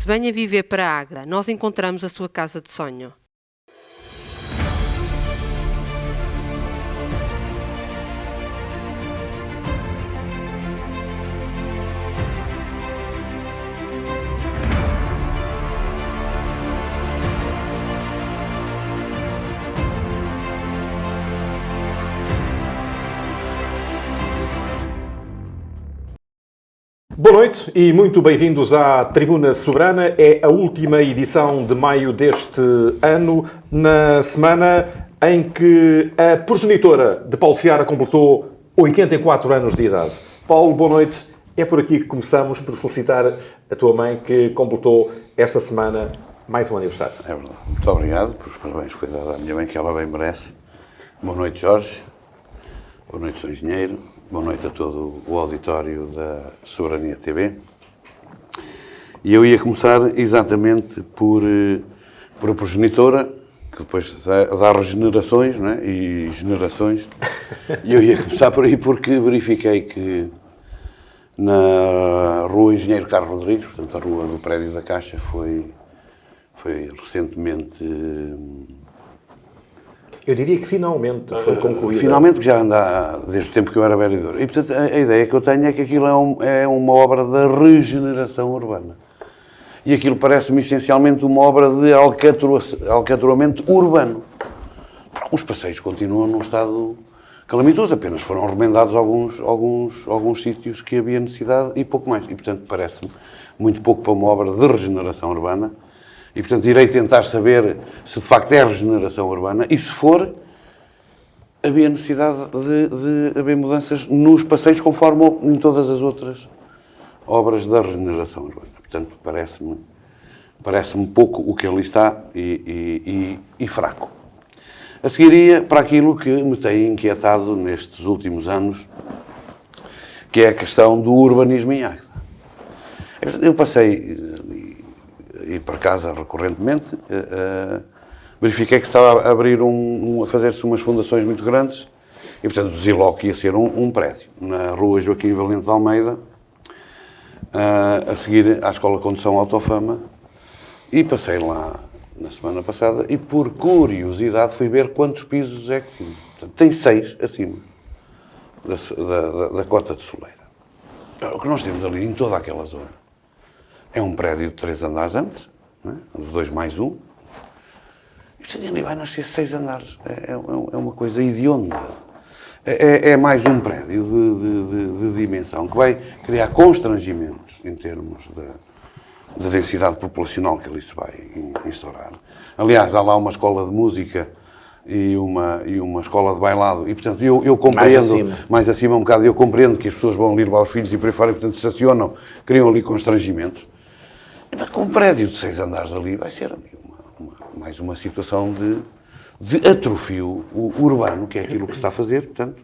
venha viver para a Águeda. Nós encontramos a sua casa de sonho. Boa noite e muito bem-vindos à Tribuna Soberana. É a última edição de maio deste ano, na semana em que a progenitora de Paulo Seara completou 84 anos de idade. Paulo, boa noite. É por aqui que começamos por felicitar a tua mãe que completou esta semana mais um aniversário. É verdade. Muito obrigado pelos parabéns que foi dado à minha mãe, que ela bem merece. Boa noite, Jorge. Boa noite, Sr. Engenheiro. Boa noite a todo o auditório da Soberania TV. E eu ia começar exatamente por a progenitora, que depois dá regenerações, não é? E generações. E eu ia começar por aí porque verifiquei que na Rua Engenheiro Carlos Rodrigues, portanto a rua do prédio da Caixa, foi recentemente... Eu diria que finalmente foi concluída. Finalmente, porque já anda desde o tempo que eu era vereador. E, portanto, a ideia que eu tenho é que aquilo é uma obra da regeneração urbana. E aquilo parece-me essencialmente uma obra de alcatroamento urbano. Porque os passeios continuam num estado calamitoso. Apenas foram remendados alguns sítios que havia necessidade e pouco mais. E, portanto, parece-me muito pouco para uma obra de regeneração urbana. E, portanto, irei tentar saber se de facto é regeneração urbana e, se for, havia necessidade de haver mudanças nos passeios conforme em todas as outras obras da regeneração urbana. Portanto, parece-me pouco o que ali está e fraco. A seguir ia para aquilo que me tem inquietado nestes últimos anos, que é a questão do urbanismo em Águeda. Eu passei... ir para casa recorrentemente, verifiquei que estava a abrir a fazer-se umas fundações muito grandes e, portanto, deduzi logo que ia ser um prédio na rua Joaquim Valente de Almeida, a seguir à Escola de Condução Autofama, e passei lá na semana passada e, por curiosidade, fui ver quantos pisos é que tinha. Portanto, tem 6 acima da cota de soleira. O que nós temos ali em toda aquela zona é um prédio de 3 andares antes, não é? De 2 mais 1. E ali vai nascer 6 andares. É uma coisa hedionda. É mais um prédio de dimensão que vai criar constrangimentos em termos da densidade populacional que ali se vai instaurar. Aliás, há lá uma escola de música e uma escola de bailado. E, portanto, eu compreendo, mais acima um bocado, eu compreendo que as pessoas vão ali levar os filhos e por aí fora, e, portanto, estacionam, criam ali constrangimentos. Mas com um prédio de 6 andares ali vai ser mais uma situação de atrofio urbano, que é aquilo que se está a fazer. Portanto,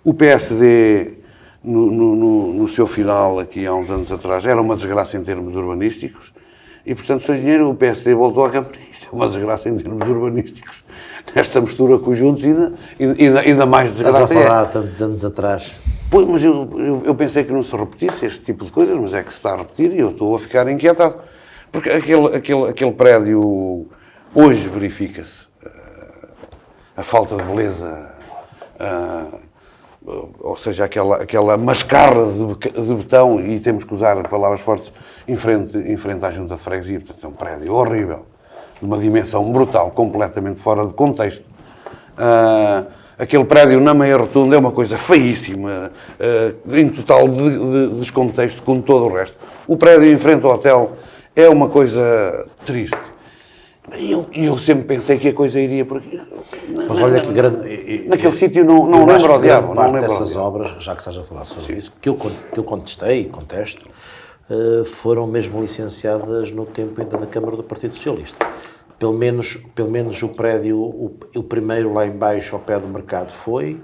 o PSD, no seu final, aqui há uns anos atrás, era uma desgraça em termos urbanísticos e, portanto, Sr. Engenheiro, o PSD voltou à Câmara. Isto é uma desgraça em termos urbanísticos. Nesta mistura com os juntos, ainda mais desgraça. Estás a falar há tantos anos atrás. Pois, mas eu pensei que não se repetisse este tipo de coisas, mas é que se está a repetir e eu estou a ficar inquietado. Porque aquele prédio, hoje verifica-se a falta de beleza, ou seja, aquela mascarra de betão, e temos que usar palavras fortes, em frente à junta de freguesia. Portanto, é um prédio horrível, de uma dimensão brutal, completamente fora de contexto. Aquele prédio na meia rotunda é uma coisa feíssima, em total descontexto com todo o resto. O prédio em frente ao hotel é uma coisa triste. Eu sempre pensei que a coisa iria por aqui. Mas olha que grande... Naquele sítio não lembro ao diabo. Parte dessas obras, já que estás a falar sobre isso, que eu contestei e contesto, foram mesmo licenciadas no tempo ainda da Câmara do Partido Socialista. Pelo menos o prédio, o primeiro lá em baixo, ao pé do mercado, foi.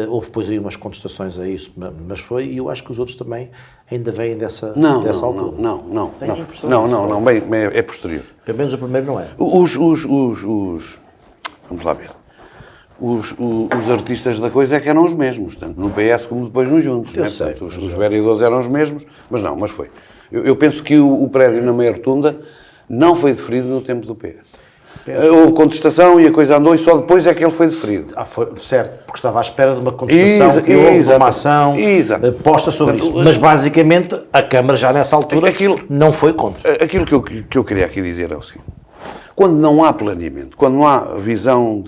Houve depois aí umas contestações a isso, mas foi, e eu acho que os outros também ainda vêm dessa altura. Não, bem, é posterior. Pelo menos o primeiro não é. Vamos lá ver. os artistas da coisa é que eram os mesmos, tanto no PS como depois no Juntos. Né? Sei, Portanto, os vereadores eram os mesmos, mas foi. Eu penso que o prédio na meia rotunda não foi deferido no tempo do PS. Houve contestação e a coisa andou e só depois é que ele foi deferido. Certo, porque estava à espera de uma contestação que houve uma ação posta sobre isso. Mas basicamente a Câmara já nessa altura não foi contra. Aquilo que eu queria aqui dizer é o seguinte. Quando não há planeamento, quando não há visão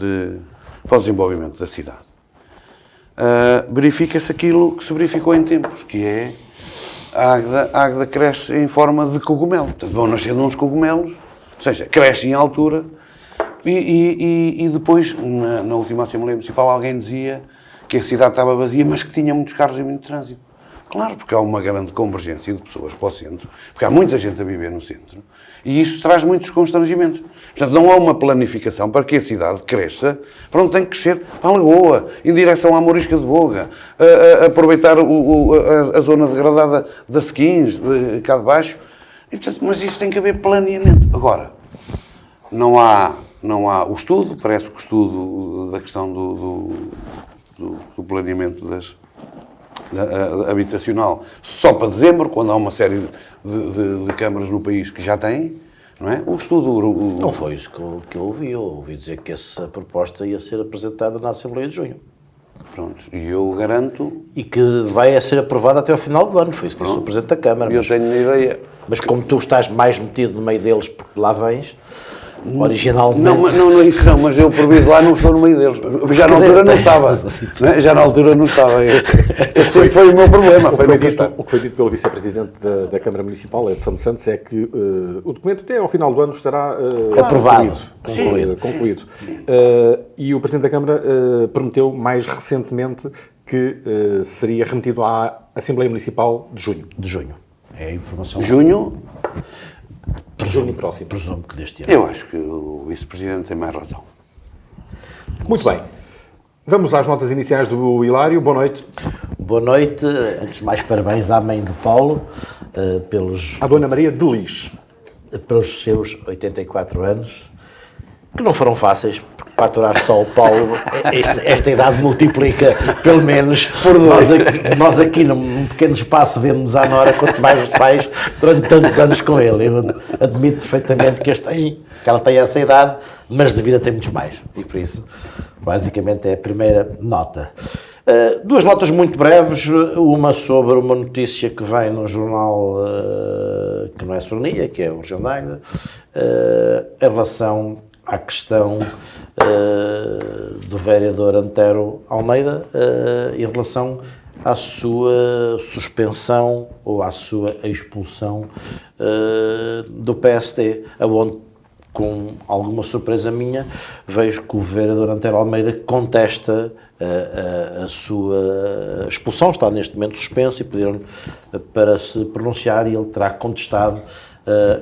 para o desenvolvimento da cidade, verifica-se aquilo que se verificou em tempos, que é a Águeda cresce em forma de cogumelo. Portanto, vão nascendo uns cogumelos, ou seja, cresce em altura, e depois, na última Assembleia Municipal, alguém dizia que a cidade estava vazia, mas que tinha muitos carros e muito trânsito. Claro, porque há uma grande convergência de pessoas para o centro, porque há muita gente a viver no centro, e isso traz muitos constrangimentos. Portanto, não há uma planificação para que a cidade cresça para onde tem que crescer, para a Lagoa, em direção à Morisca de Boga, aproveitar a zona degradada das Skins, cá de baixo. E, portanto, mas isso tem que haver planeamento. Agora, não há o estudo, parece que o estudo da questão do planeamento habitacional só para dezembro, quando há uma série de câmaras no país que já têm, não é? O estudo... Não foi isso que eu ouvi. Eu ouvi dizer que essa proposta ia ser apresentada na Assembleia de Junho. Pronto, e eu garanto... E que vai ser aprovada até ao final do ano. Foi isso que disse o Presidente da Câmara. Eu tenho a ideia... Mas como tu estás mais metido no meio deles, porque lá vens... Originalmente. Não, isso não, mas eu por vezes lá não estou no meio deles. Já na altura não estava. Né? Já na altura não estava. Esse sempre foi o meu problema. O que foi dito pelo Vice-Presidente da Câmara Municipal, Edson Santos, é que o documento até ao final do ano estará aprovado, concluído. E o Presidente da Câmara prometeu mais recentemente que seria remetido à Assembleia Municipal de junho. De junho. É a informação. Junho? Junho próximo. Presumo que deste ano. Eu acho que o Vice-Presidente tem mais razão. Muito bem. Vamos às notas iniciais do Hilário. Boa noite. Boa noite. Antes de mais, parabéns à mãe do Paulo à Dona Maria de Lis. Pelos seus 84 anos, que não foram fáceis, porque para aturar só o Paulo, esta idade multiplica, pelo menos, por nós aqui num pequeno espaço vemos à Nora, quanto mais os pais, durante tantos anos com ele. Eu admito perfeitamente que ela tem essa idade, mas de vida tem muitos mais. E por isso, basicamente, é a primeira nota. Duas notas muito breves, uma sobre uma notícia que vem num jornal que não é Soberania, que é o Região da Águeda, em relação à questão do vereador Antero Almeida, em relação à sua suspensão ou à sua expulsão do PSD, aonde, com alguma surpresa minha, vejo que o vereador Antero Almeida contesta a sua expulsão, está neste momento suspenso e pediram-lhe para se pronunciar e ele terá contestado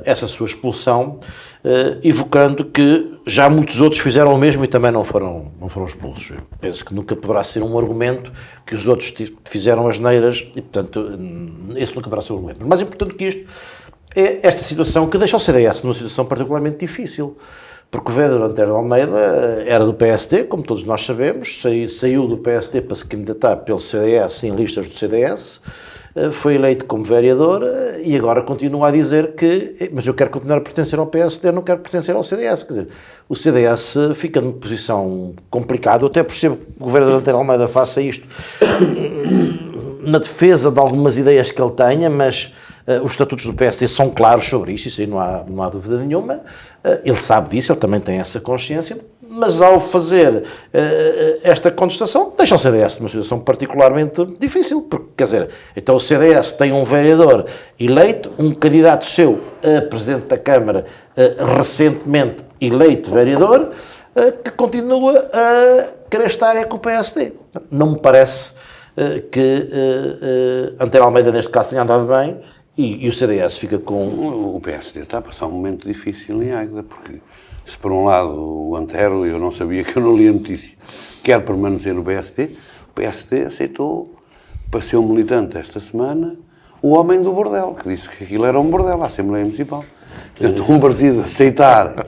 essa sua expulsão, evocando que já muitos outros fizeram o mesmo e também não foram expulsos. Eu penso que nunca poderá ser um argumento que os outros fizeram as neiras e, portanto, esse nunca poderá ser um argumento. Mas mais importante que isto é esta situação que deixa o CDS numa situação particularmente difícil, porque o vereador Antero Almeida era do PSD, como todos nós sabemos, saiu do PSD para se candidatar pelo CDS em listas do CDS, foi eleito como vereador e agora continua a dizer que, mas eu quero continuar a pertencer ao PSD, não quero pertencer ao CDS. Quer dizer, o CDS fica numa posição complicada. Eu até percebo que o vereador Antero Almeida faça isto na defesa de algumas ideias que ele tenha, mas os estatutos do PSD são claros sobre isso aí não há dúvida nenhuma. Ele sabe disso, ele também tem essa consciência, mas ao fazer esta contestação, deixa o CDS numa situação particularmente difícil, porque, quer dizer, então o CDS tem um vereador eleito, um candidato seu a Presidente da Câmara, recentemente eleito vereador, que continua a querer estar com o PSD. Não me parece que Antero Almeida, neste caso, tenha andado bem, e o CDS fica com... O PSD está a passar um momento difícil em Águeda, porque se por um lado o Antero, eu não sabia, que eu não li a notícia, quer permanecer no PSD, o PSD aceitou, para ser um militante esta semana, o homem do bordel, que disse que aquilo era um bordel, a Assembleia Municipal. Portanto, um partido aceitar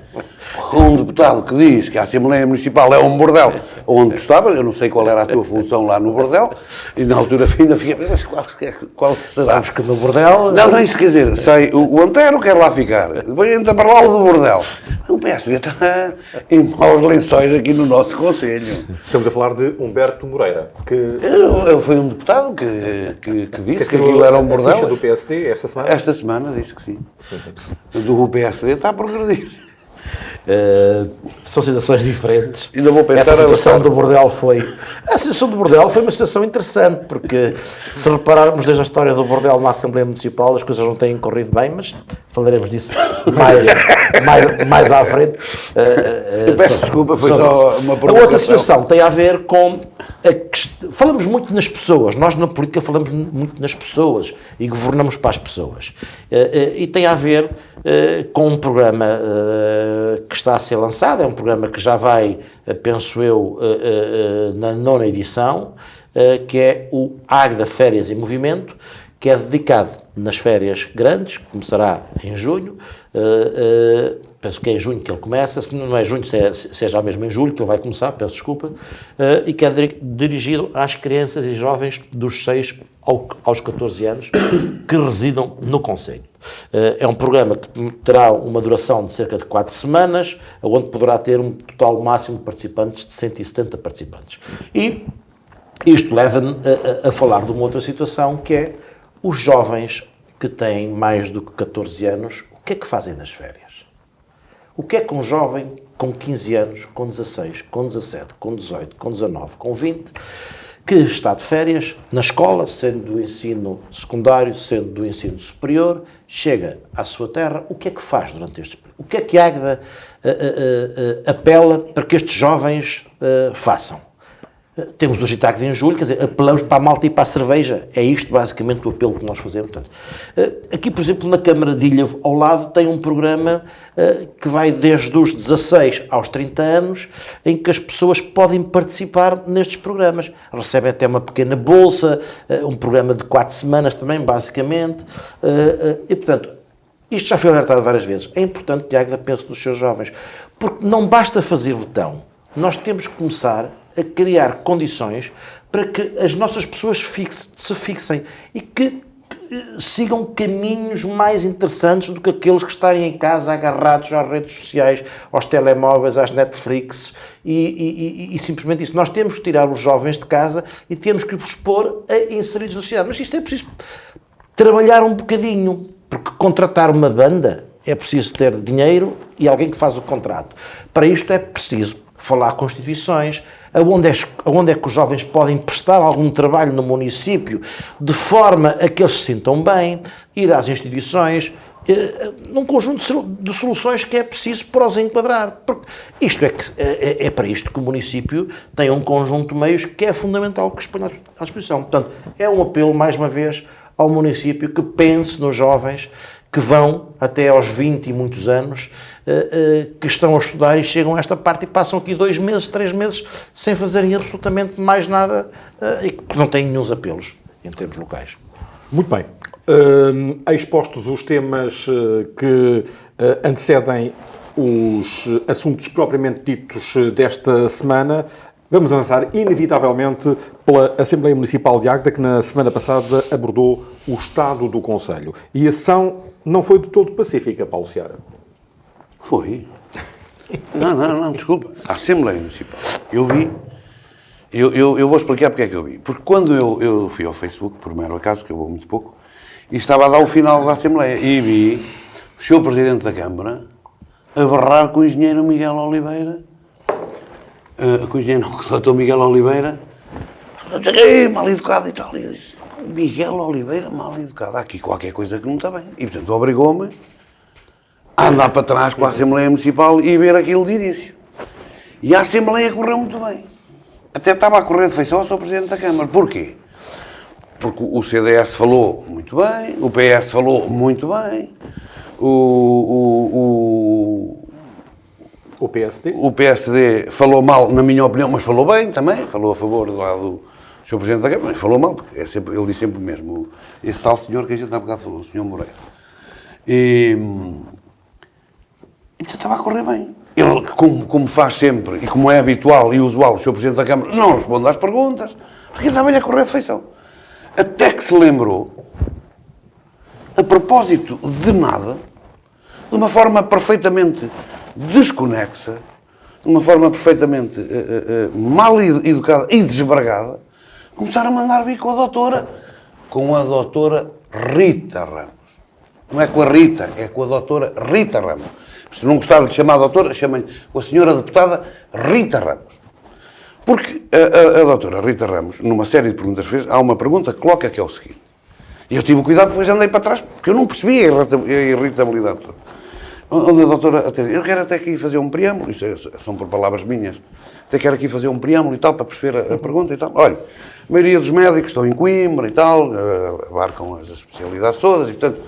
um deputado que diz que a Assembleia Municipal é um bordel onde tu estava, eu não sei qual era a tua função lá no bordel, e na altura ainda fiquei, mas qual será? Sabes que no bordel... Não, isso quer dizer, sei, o Antero quer lá ficar, depois entra para lá o do bordel. O PSD está em maus lençóis aqui no nosso Conselho. Estamos a falar de Humberto Moreira, que Foi um deputado que disse que aquilo era um bordel. A ficha do PSD esta semana? Esta semana disse que sim. Do PSD está a progredir. São situações diferentes. Ainda vou pensar Essa situação do bordel foi... A situação do bordel foi uma situação interessante, porque se repararmos desde a história do bordel na Assembleia Municipal, as coisas não têm corrido bem, mas falaremos disso mais à frente. Peço desculpa, foi só uma provocação. A outra situação tem a ver com... Falamos muito nas pessoas, nós na política falamos muito nas pessoas e governamos para as pessoas. E tem a ver com um programa que está a ser lançado, é um programa que já vai, penso eu, na 9ª edição, que é o Águeda Férias em Movimento, que é dedicado nas férias grandes, que começará em junho, penso que é em junho que ele começa, se não é junho, seja mesmo em julho que ele vai começar, peço desculpa, e que é dirigido às crianças e jovens dos 6 aos 14 anos que residam no concelho. É um programa que terá uma duração de cerca de 4 semanas, onde poderá ter um total máximo de participantes de 170 participantes. E isto leva-me a falar de uma outra situação, que é os jovens que têm mais do que 14 anos, o que é que fazem nas férias? O que é que um jovem com 15 anos, com 16, com 17, com 18, com 19, com 20, que está de férias na escola, sendo do ensino secundário, sendo do ensino superior, chega à sua terra, o que é que faz durante este período? O que é que a Águeda apela para que estes jovens façam? Temos o Gitagde em julho, quer dizer, apelamos para a malta e para a cerveja. É isto, basicamente, o apelo que nós fazemos. Portanto, aqui, por exemplo, na Câmara de Ilhavo, ao lado, tem um programa que vai desde os 16 aos 30 anos, em que as pessoas podem participar nestes programas. Recebem até uma pequena bolsa, um programa de 4 semanas também, basicamente. E, portanto, isto já foi alertado várias vezes. É importante que a Águeda pense nos seus jovens, porque não basta fazer botão. Nós temos que começar a criar condições para que as nossas pessoas se fixem e que sigam caminhos mais interessantes do que aqueles que estarem em casa agarrados às redes sociais, aos telemóveis, às Netflix e simplesmente isso. Nós temos que tirar os jovens de casa e temos que os pôr inseridos na sociedade. Mas isto é preciso trabalhar um bocadinho, porque contratar uma banda é preciso ter dinheiro e alguém que faz o contrato. Para isto é preciso falar constituições, aonde é que os jovens podem prestar algum trabalho no município, de forma a que eles se sintam bem, ir às instituições, num conjunto de soluções que é preciso para os enquadrar. Porque isto é para isto que o município tem um conjunto de meios que é fundamental que se põe à disposição. Portanto, é um apelo, mais uma vez, ao município que pense nos jovens que vão até aos 20 e muitos anos, que estão a estudar e chegam a esta parte e passam aqui 2 meses, 3 meses, sem fazerem absolutamente mais nada e que não têm nenhum apelos em termos locais. Muito bem. Expostos os temas que antecedem os assuntos propriamente ditos desta semana, vamos avançar inevitavelmente pela Assembleia Municipal de Águeda, que na semana passada abordou o estado do Concelho. E a sessão não foi de todo pacífica, Paulo Seara. Foi. Não, desculpa. A Assembleia Municipal. Eu vi. Eu vou explicar porque é que eu vi. Porque quando eu fui ao Facebook, por mero acaso, que eu vou muito pouco, e estava a dar o final da Assembleia, e vi o Sr. Presidente da Câmara a berrar com o engenheiro Miguel Oliveira, com o engenheiro, com o Dr. Miguel Oliveira, mal educado e tal. E eu disse, Miguel Oliveira, mal educado, há aqui qualquer coisa que não está bem. E, portanto, obrigou-me a andar para trás com a Assembleia Municipal e ver aquilo de início. E a Assembleia correu muito bem. Até estava a correr de feição ao Sr. Presidente da Câmara. Porquê? Porque o CDS falou muito bem, o PS falou muito bem, o PSD falou mal, na minha opinião, mas falou bem também, falou a favor do lado do Sr. Presidente da Câmara, mas falou mal, porque ele diz sempre o mesmo, esse tal senhor que a gente há bocado falou, o Sr. Moreira. E portanto estava a correr bem. Ele, como faz sempre, e como é habitual e usual, o Sr. Presidente da Câmara não responde às perguntas, porque estava-lhe a correr de feição. Até que se lembrou, a propósito de nada, de uma forma perfeitamente desconexa, de uma forma perfeitamente mal educada e desbragada, começaram a mandar vir com a doutora Rita Ramos. Não é com a Rita, é com a doutora Rita Ramos. Se não gostar de chamar a doutora, chamem-lhe com a senhora deputada Rita Ramos. Porque a doutora Rita Ramos, numa série de perguntas que fez, há uma pergunta que coloca que é o seguinte. E eu tive o cuidado, depois andei para trás, porque eu não percebi a irritabilidade toda. Onde a doutora até eu quero até aqui fazer um preâmbulo, isto são por palavras minhas, até quero aqui fazer um preâmbulo e tal, para perceber a pergunta e tal. Olha, a maioria dos médicos estão em Coimbra e tal, abarcam as especialidades todas e, portanto,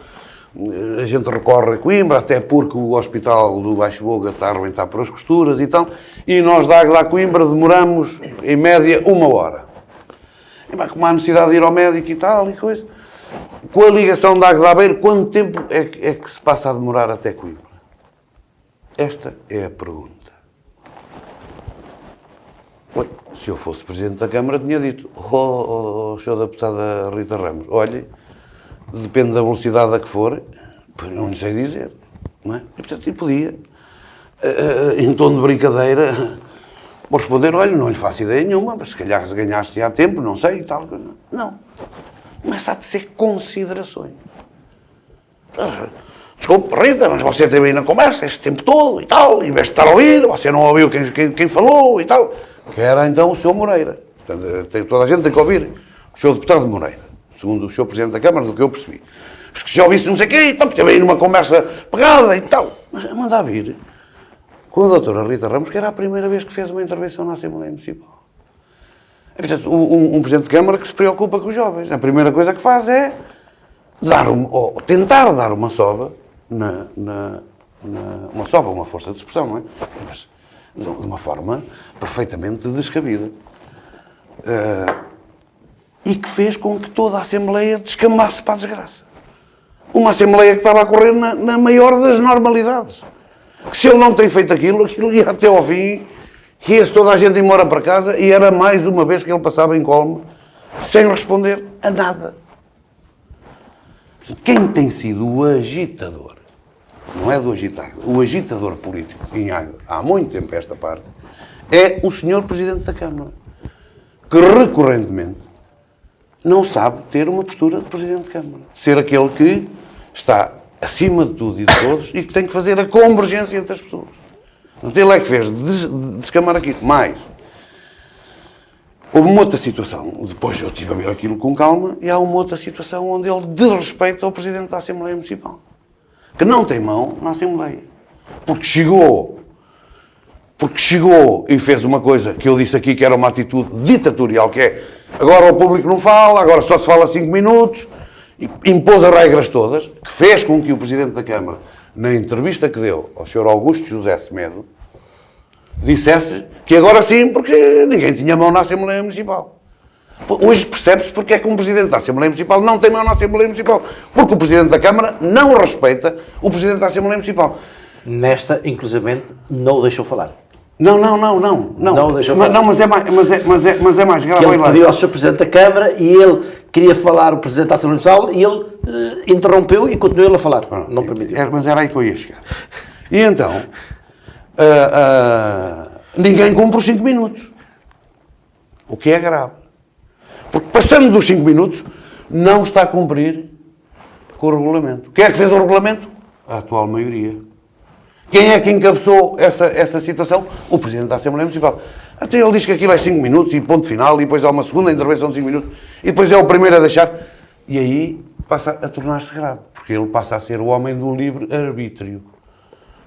a gente recorre a Coimbra, até porque o hospital do Baixo Voga está a arrebentar por as costuras e tal, e nós da Coimbra demoramos, em média, 1 hora. E vai, como há necessidade de ir ao médico e tal, e coisa. Com a ligação da Águeda Aveiro, quanto tempo é que se passa a demorar até Coimbra? Esta é a pergunta. Oi, se eu fosse Presidente da Câmara, tinha dito, Sr. Deputada Rita Ramos, olhe, depende da velocidade a que for, pois não lhe sei dizer, não é? E, portanto, podia, em tom de brincadeira, vou responder, olha, não lhe faço ideia nenhuma, mas se calhar ganhaste há tempo, não sei e tal. Não. Começa a tecer considerações. Desculpe, Rita, mas você esteve aí na conversa este tempo todo e tal, em vez de estar a ouvir, você não ouviu quem falou e tal. Que era então o Sr. Moreira. Portanto, toda a gente tem que ouvir o Sr. Deputado Moreira, segundo o Sr. Presidente da Câmara, do que eu percebi. Mas que se ouvisse não sei o quê, então, esteve aí numa conversa pegada e tal. Mas manda vir com a doutora Rita Ramos, que era a primeira vez que fez uma intervenção na Assembleia Municipal. É, portanto, um Presidente de Câmara que se preocupa com os jovens. A primeira coisa que faz é tentar dar uma soba, uma força de expressão, não é? Mas de uma forma perfeitamente descabida. E que fez com que toda a Assembleia descamasse para a desgraça. Uma Assembleia que estava a correr na maior das normalidades. Que se ele não tem feito aquilo ia até ao fim, ia-se toda a gente embora para casa e era mais uma vez que ele passava em colme sem responder a nada. Quem tem sido o agitador, não é do agitado, o agitador político em Águeda, há muito tempo esta parte, é o Sr. Presidente da Câmara, que recorrentemente não sabe ter uma postura de Presidente de Câmara. Ser aquele que está acima de tudo e de todos e que tem que fazer a convergência entre as pessoas. Ele é que fez descamar aqui. Mais, houve uma outra situação, depois eu estive a ver aquilo com calma, e há uma outra situação onde ele desrespeita o Presidente da Assembleia Municipal, que não tem mão na Assembleia. Porque chegou e fez uma coisa que eu disse aqui que era uma atitude ditatorial, que é, agora o público não fala, agora só se fala 5 minutos, e impôs as regras todas, que fez com que o Presidente da Câmara, na entrevista que deu ao Sr. Augusto José Semedo, dissesse que agora sim, porque ninguém tinha mão na Assembleia Municipal. Hoje percebe-se porque é que um Presidente da Assembleia Municipal não tem mão na Assembleia Municipal. Porque o Presidente da Câmara não respeita o Presidente da Assembleia Municipal. Nesta, inclusivamente, não o deixou falar. Não deixou falar. Não, mas é mais grave. Ele pediu ao Sr. Presidente da Câmara e ele queria falar o Presidente da Assembleia Municipal e ele interrompeu e continuou a falar. Não permitiu. Mas era aí que eu ia chegar. E então, ninguém cumpre os 5 minutos. O que é grave. Porque passando dos 5 minutos, não está a cumprir com o regulamento. Quem é que fez o regulamento? A atual maioria. Quem é que encabeçou essa situação? O Presidente da Assembleia Municipal. Até ele diz que aquilo é 5 minutos e ponto final, e depois há uma segunda intervenção de 5 minutos, e depois é o primeiro a deixar. E aí passa a tornar-se grave, porque ele passa a ser o homem do livre-arbítrio.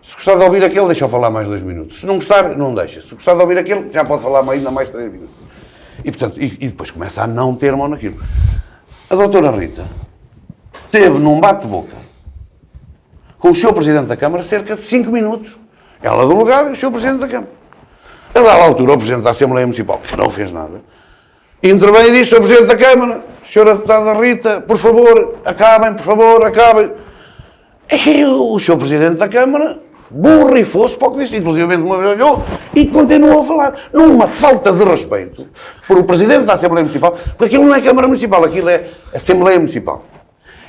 Se gostar de ouvir aquele, deixa-o falar mais 2 minutos. Se não gostar, não deixa. Se gostar de ouvir aquele, já pode falar ainda mais 3 minutos. E, portanto, e depois começa a não ter mão naquilo. A doutora Rita teve num bate-boca com o Sr. Presidente da Câmara cerca de 5 minutos. Ela do lugar e o Sr. Presidente da Câmara. A dada altura, o Presidente da Assembleia Municipal, que não fez nada, intervém e diz, Sr. Presidente da Câmara, Sra. Deputada Rita, por favor, acabem. E o Sr. Presidente da Câmara borrifou-se para o que disse, inclusive uma vez olhou e continuou a falar, numa falta de respeito por o Presidente da Assembleia Municipal, porque aquilo não é Câmara Municipal, aquilo é Assembleia Municipal.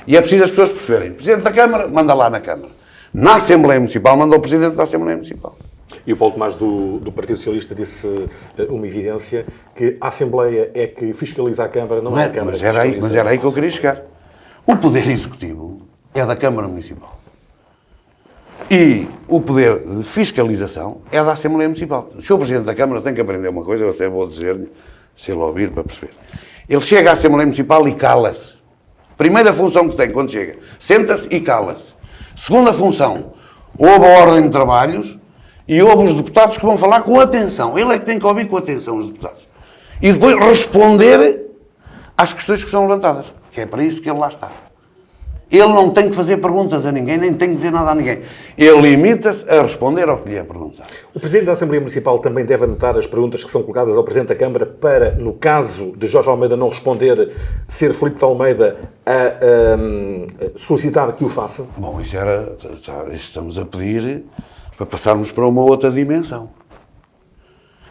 E é preciso as pessoas perceberem, o Presidente da Câmara manda lá na Câmara. Na Assembleia Municipal manda o Presidente da Assembleia Municipal. E o Paulo Tomás do Partido Socialista disse uma evidência, que a Assembleia é que fiscaliza a Câmara, não é a Câmara mas era aí que eu queria chegar. O Poder Executivo é da Câmara Municipal. E o poder de fiscalização é da Assembleia Municipal. O Sr. Presidente da Câmara tem que aprender uma coisa, eu até vou dizer-lhe, se ele ouvir, para perceber. Ele chega à Assembleia Municipal e cala-se. Primeira função que tem quando chega, senta-se e cala-se. Segunda função, ouve a ordem de trabalhos e ouve os deputados que vão falar com atenção. Ele é que tem que ouvir com atenção os deputados. E depois responder às questões que são levantadas. Que é para isso que ele lá está. Ele não tem que fazer perguntas a ninguém, nem tem que dizer nada a ninguém. Ele limita-se a responder ao que lhe é perguntado. O Presidente da Assembleia Municipal também deve anotar as perguntas que são colocadas ao Presidente da Câmara para, no caso de Jorge Almeida não responder, ser Filipe de Almeida a solicitar que o faça? Bom, isso estamos a pedir para passarmos para uma outra dimensão.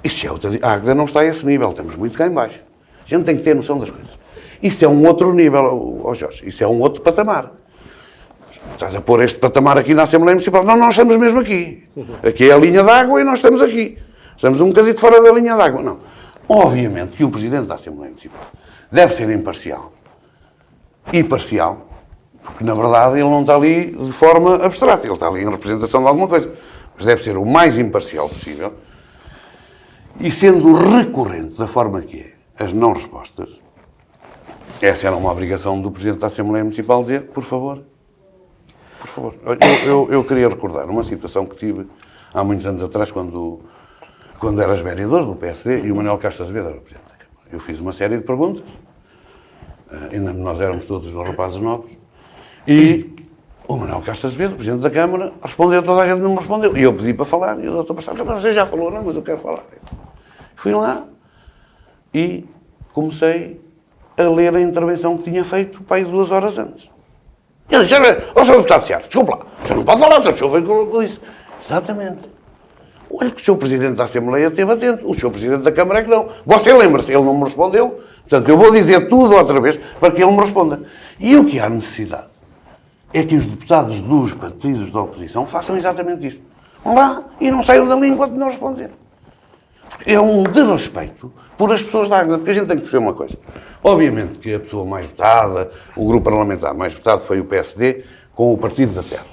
Isso é outra, a Águeda não está a esse nível, estamos muito cá em baixo. A gente tem que ter noção das coisas. Isso é um outro nível, Jorge, isso é um outro patamar. Estás a pôr este patamar aqui na Assembleia Municipal. Não, nós estamos mesmo aqui. Aqui é a linha d'água e nós estamos aqui. Estamos um bocadinho fora da linha d'água. Não. Obviamente que o Presidente da Assembleia Municipal deve ser imparcial. E parcial, porque na verdade ele não está ali de forma abstrata, ele está ali em representação de alguma coisa. Mas deve ser o mais imparcial possível. E sendo recorrente da forma que é as não respostas, essa era uma obrigação do Presidente da Assembleia Municipal dizer, por favor. Eu queria recordar uma situação que tive há muitos anos atrás, quando eras vereador do PSD e o Manuel Castro Azevedo era o Presidente da Câmara. Eu fiz uma série de perguntas, ainda nós éramos todos os rapazes novos, e o Manuel Castro Azevedo, o Presidente da Câmara, respondeu, toda a gente não me respondeu. E eu pedi para falar, e o doutor Passado disse, você já falou, não, mas eu quero falar. Fui lá e comecei a ler a intervenção que tinha feito, para aí 2 horas antes. Ele disse, ó, Sr. Deputado Seara, desculpa lá, o senhor não pode falar, o senhor foi o que eu disse. Exatamente. Olha que o Sr. Presidente da Assembleia esteve atento, o Sr. Presidente da Câmara é que não. Você lembra-se, ele não me respondeu, portanto eu vou dizer tudo outra vez para que ele me responda. E o que há necessidade é que os deputados dos partidos da oposição façam exatamente isto. Vão lá e não saiam dali enquanto não responder. É um desrespeito por as pessoas da Águeda, porque a gente tem que perceber uma coisa. Obviamente que a pessoa mais votada, o grupo parlamentar mais votado foi o PSD com o Partido da Terra.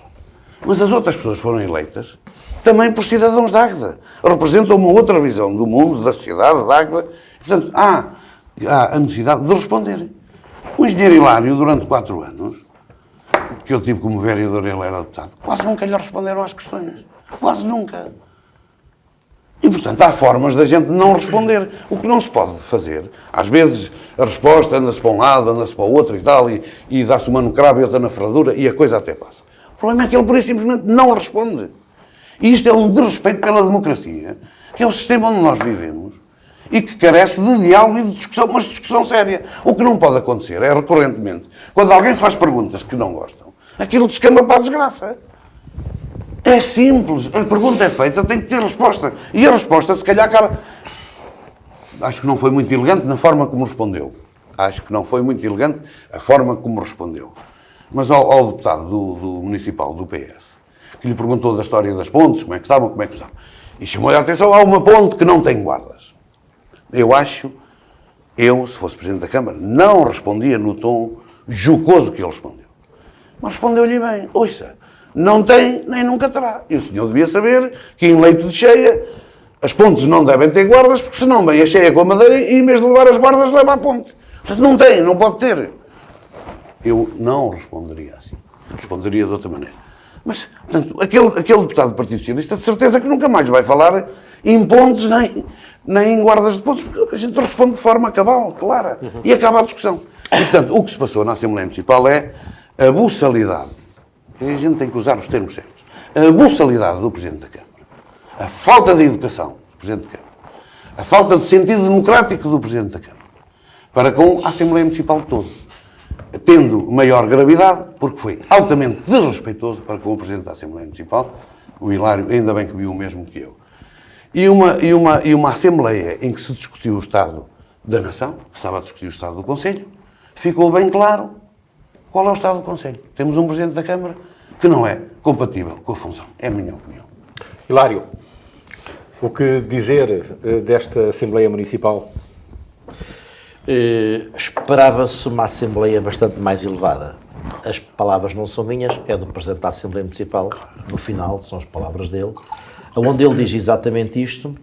Mas as outras pessoas foram eleitas também por cidadãos da Águeda. Representam uma outra visão do mundo, da sociedade, da Águeda. Portanto, há a necessidade de responderem. O engenheiro Hilário, durante 4 anos, que eu tive como vereador e ele era deputado, quase nunca lhe responderam às questões. Quase nunca. E, portanto, há formas da gente não responder. O que não se pode fazer, às vezes a resposta anda-se para um lado, anda-se para o outro e tal, e dá-se uma no cravo e outra na ferradura, e a coisa até passa. O problema é que ele, por isso, simplesmente não responde. E isto é um desrespeito pela democracia, que é o sistema onde nós vivemos, e que carece de diálogo e de discussão, mas discussão séria. O que não pode acontecer é, recorrentemente, quando alguém faz perguntas que não gostam, aquilo descamba para a desgraça. É simples. A pergunta é feita, tem que ter resposta. E a resposta, se calhar, acaba... Acho que não foi muito elegante na forma como respondeu. Acho que não foi muito elegante a forma como respondeu. Mas ao deputado do municipal, do PS, que lhe perguntou da história das pontes, como é que estavam, e chamou-lhe a atenção, há uma ponte que não tem guardas. Se fosse Presidente da Câmara, não respondia no tom jocoso que ele respondeu. Mas respondeu-lhe bem. Ouça, não tem, nem nunca terá. E o senhor devia saber que em leito de cheia as pontes não devem ter guardas, porque senão vem a cheia com a madeira e em vez de levar as guardas leva a ponte. Portanto, não tem, não pode ter. Eu não responderia assim. Responderia de outra maneira. Mas, portanto, aquele deputado do Partido Socialista de certeza que nunca mais vai falar em pontes nem em guardas de pontes, porque a gente responde de forma cabal, clara, e acaba a discussão. E, portanto, o que se passou na Assembleia Municipal é a buçalidade. E a gente tem que usar os termos certos. A buçalidade do Presidente da Câmara, a falta de educação do Presidente da Câmara, a falta de sentido democrático do Presidente da Câmara, para com a Assembleia Municipal toda, tendo maior gravidade, porque foi altamente desrespeitoso para com o Presidente da Assembleia Municipal, O Hilário, ainda bem que viu o mesmo que eu. E uma Assembleia em que se discutiu o Estado da Nação, que estava a discutir o Estado do Conselho, ficou bem claro qual é o Estado do Conselho. Temos um Presidente da Câmara que não é compatível com a função. É a minha opinião. Hilário, o que dizer desta Assembleia Municipal? Esperava-se uma Assembleia bastante mais elevada. As palavras não são minhas, é do Presidente da Assembleia Municipal. No final, são as palavras dele, onde ele diz exatamente isto.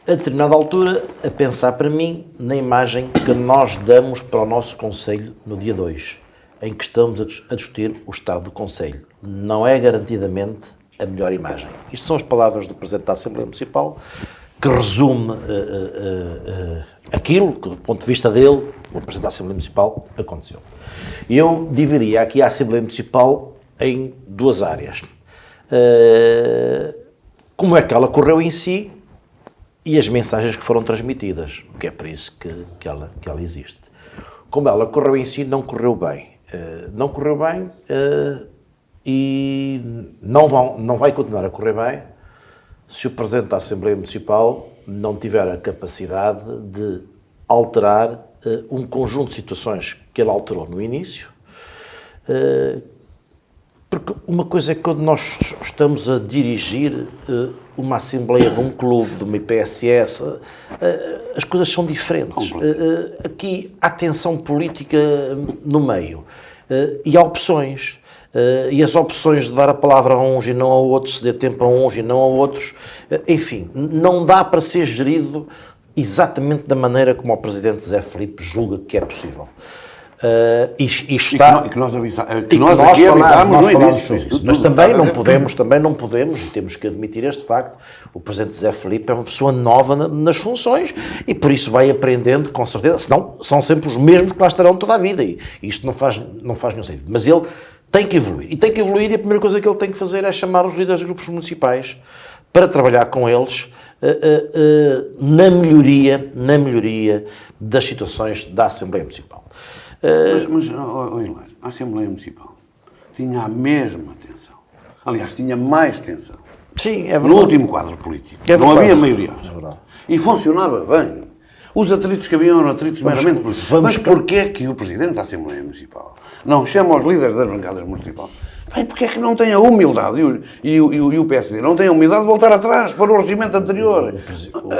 A determinada altura, a pensar para mim na imagem que nós damos para o nosso Conselho no dia 2, em que estamos a discutir o Estado do Conselho. Não é garantidamente a melhor imagem. Isto são as palavras do Presidente da Assembleia Municipal, que resume aquilo que, do ponto de vista dele, o Presidente da Assembleia Municipal, aconteceu. Eu dividia aqui a Assembleia Municipal em duas áreas. Como é que ela correu em si e as mensagens que foram transmitidas, que é para isso que ela existe. Como ela correu em si, não correu bem. Não correu bem e não vai continuar a correr bem se o Presidente da Assembleia Municipal não tiver a capacidade de alterar um conjunto de situações que ele alterou no início. Porque uma coisa é que quando nós estamos a dirigir uma Assembleia de um clube, de uma IPSS, as coisas são diferentes. Aqui há tensão política no meio e há opções. E as opções de dar a palavra a uns e não a outros, ceder tempo a uns e não a outros, enfim, não dá para ser gerido exatamente da maneira como o Presidente Zé Filipe julga que é possível. Nós falámos sobre isso. Mas também não podemos, e temos que admitir este facto, o Presidente Zé Filipe é uma pessoa nova nas funções e por isso vai aprendendo, com certeza, senão são sempre os mesmos que lá estarão toda a vida e isto não faz nenhum sentido. Mas ele tem que evoluir. E tem que evoluir e a primeira coisa que ele tem que fazer é chamar os líderes de grupos municipais para trabalhar com eles na melhoria das situações da Assembleia Municipal. Hilário, a Assembleia Municipal tinha a mesma tensão. Aliás, tinha mais tensão. Sim, é verdade. No último quadro político. Não havia maioria. É verdade. E funcionava bem. Os atritos que haviam eram atritos meramente políticos. Mas porquê é que o Presidente da Assembleia Municipal não chama os líderes das bancadas municipais? Bem, porque é que não tem a humildade e o PSD não tem a humildade de voltar atrás para o regimento anterior?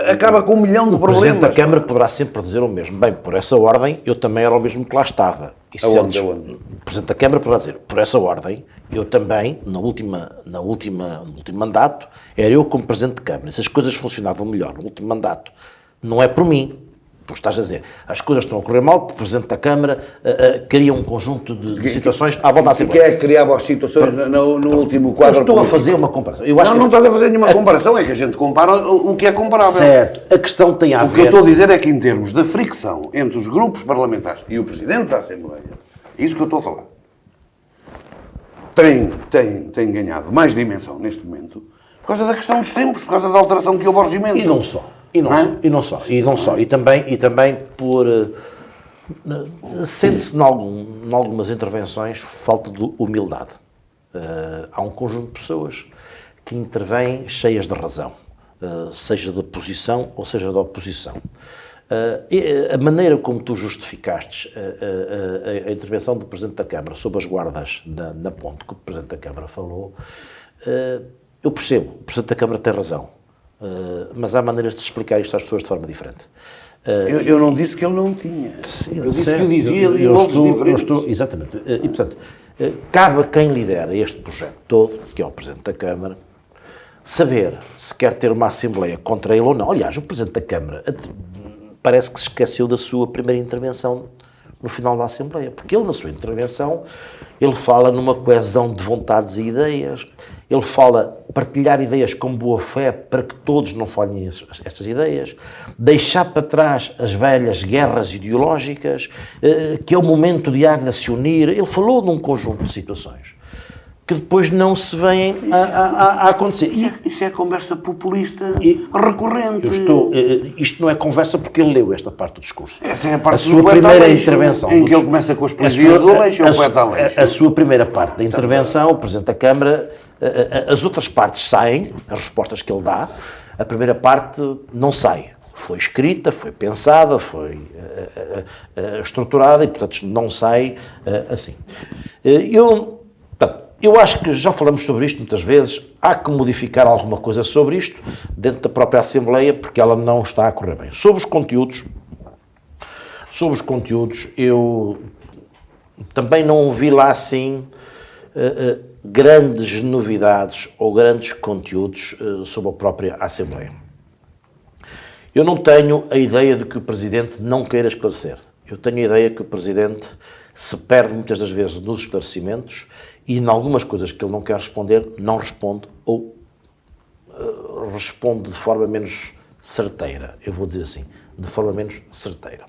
Acaba com 1 milhão de problemas. O Presidente da Câmara poderá sempre dizer o mesmo. Bem, por essa ordem, eu também era o mesmo que lá estava. Aonde? O Presidente da Câmara poderá dizer, por essa ordem, eu também, no último mandato, era eu como Presidente de Câmara. Se as coisas funcionavam melhor no último mandato, não é por mim. Tu estás a dizer, as coisas estão a correr mal, porque o Presidente da Câmara cria um conjunto de situações à volta da Assembleia. Quem é que criava as situações no último quadro? Eu estou a fazer uma comparação. Não estás a fazer nenhuma comparação, é que a gente compara o que é comparável. Certo, a questão tem a ver... O que eu estou a dizer é que em termos da fricção entre os grupos parlamentares e o Presidente da Assembleia, é isso que eu estou a falar, tem ganhado mais dimensão neste momento por causa da questão dos tempos, por causa da alteração que houve ao regimento. E não só. E também por... Sente-se em algumas intervenções falta de humildade. Há um conjunto de pessoas que intervêm cheias de razão, seja da posição ou seja da oposição. A maneira como tu justificaste a intervenção do Presidente da Câmara sobre as guardas na ponte que o Presidente da Câmara falou, eu percebo, o Presidente da Câmara tem razão. Mas há maneiras de explicar isto às pessoas de forma diferente. Eu não disse que ele não tinha. Sim, eu disse que eu dizia de modos diferentes. Exatamente. E, portanto, cabe a quem lidera este projeto todo, que é o Presidente da Câmara, saber se quer ter uma Assembleia contra ele ou não. Aliás, o Presidente da Câmara parece que se esqueceu da sua primeira intervenção no final da Assembleia, porque ele, na sua intervenção, ele fala numa coesão de vontades e ideias, ele fala partilhar ideias com boa fé para que todos não falhem estas ideias, deixar para trás as velhas guerras ideológicas, que é o momento de Águeda se unir. Ele falou num conjunto de situações que depois não se vêm a acontecer. Isso é conversa populista recorrente. Isto não é conversa porque ele leu esta parte do discurso. Essa é a parte a sua primeira intervenção. Em que ele começa com as poesias do Leixo, é o poeta Leixo. A sua primeira parte da intervenção, o Presidente da Câmara, as outras partes saem, as respostas que ele dá, a primeira parte não sai. Foi escrita, foi pensada, foi estruturada e, portanto, não sai assim. Eu acho que já falamos sobre isto muitas vezes, há que modificar alguma coisa sobre isto dentro da própria Assembleia, porque ela não está a correr bem. Sobre os conteúdos, eu também não ouvi lá assim grandes novidades ou grandes conteúdos sobre a própria Assembleia. Eu não tenho a ideia de que o Presidente não queira esclarecer. Eu tenho a ideia que o Presidente se perde muitas das vezes nos esclarecimentos e em algumas coisas que ele não quer responder, não responde ou responde de forma menos certeira. Eu vou dizer assim, de forma menos certeira.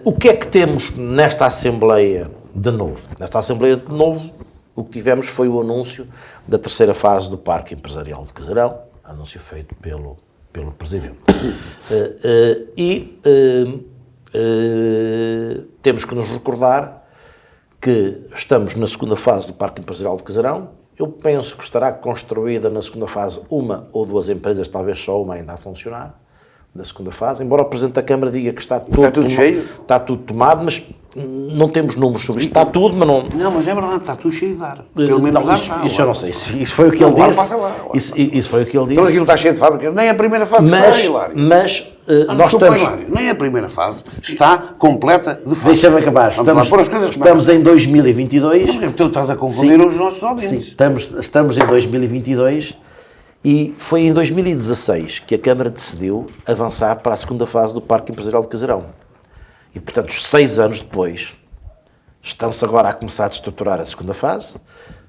O que é que temos nesta Assembleia de novo? Nesta Assembleia de novo, o que tivemos foi o anúncio da terceira fase do Parque Empresarial de Casarão, anúncio feito pelo Presidente. Temos que nos recordar que estamos na segunda fase do Parque Empresarial de Casarão. Eu penso que estará construída na segunda fase uma ou duas empresas, talvez só uma ainda a funcionar, na segunda fase, embora o Presidente da Câmara diga que está tudo cheio. Está tudo tomado, mas não temos números sobre isto. Está tudo, mas não... Não, mas é verdade, está tudo cheio de ar. Pelo menos não, isso eu não sei. Isso foi o que ele disse. Isso foi o que ele disse. Então aquilo está cheio de fábricas. Nem a primeira fase está, Hilário. Mas nós estamos... Hilário, nem a primeira fase está completa de fábricas. Deixa-me acabar. Estamos em 2022. Tu estás a confundir os nossos ouvintes. Sim, estamos em 2022 e foi em 2016 que a Câmara decidiu avançar para a segunda fase do Parque Empresarial de Casarão. E, portanto, 6 anos depois, estão-se agora a começar a estruturar a segunda fase.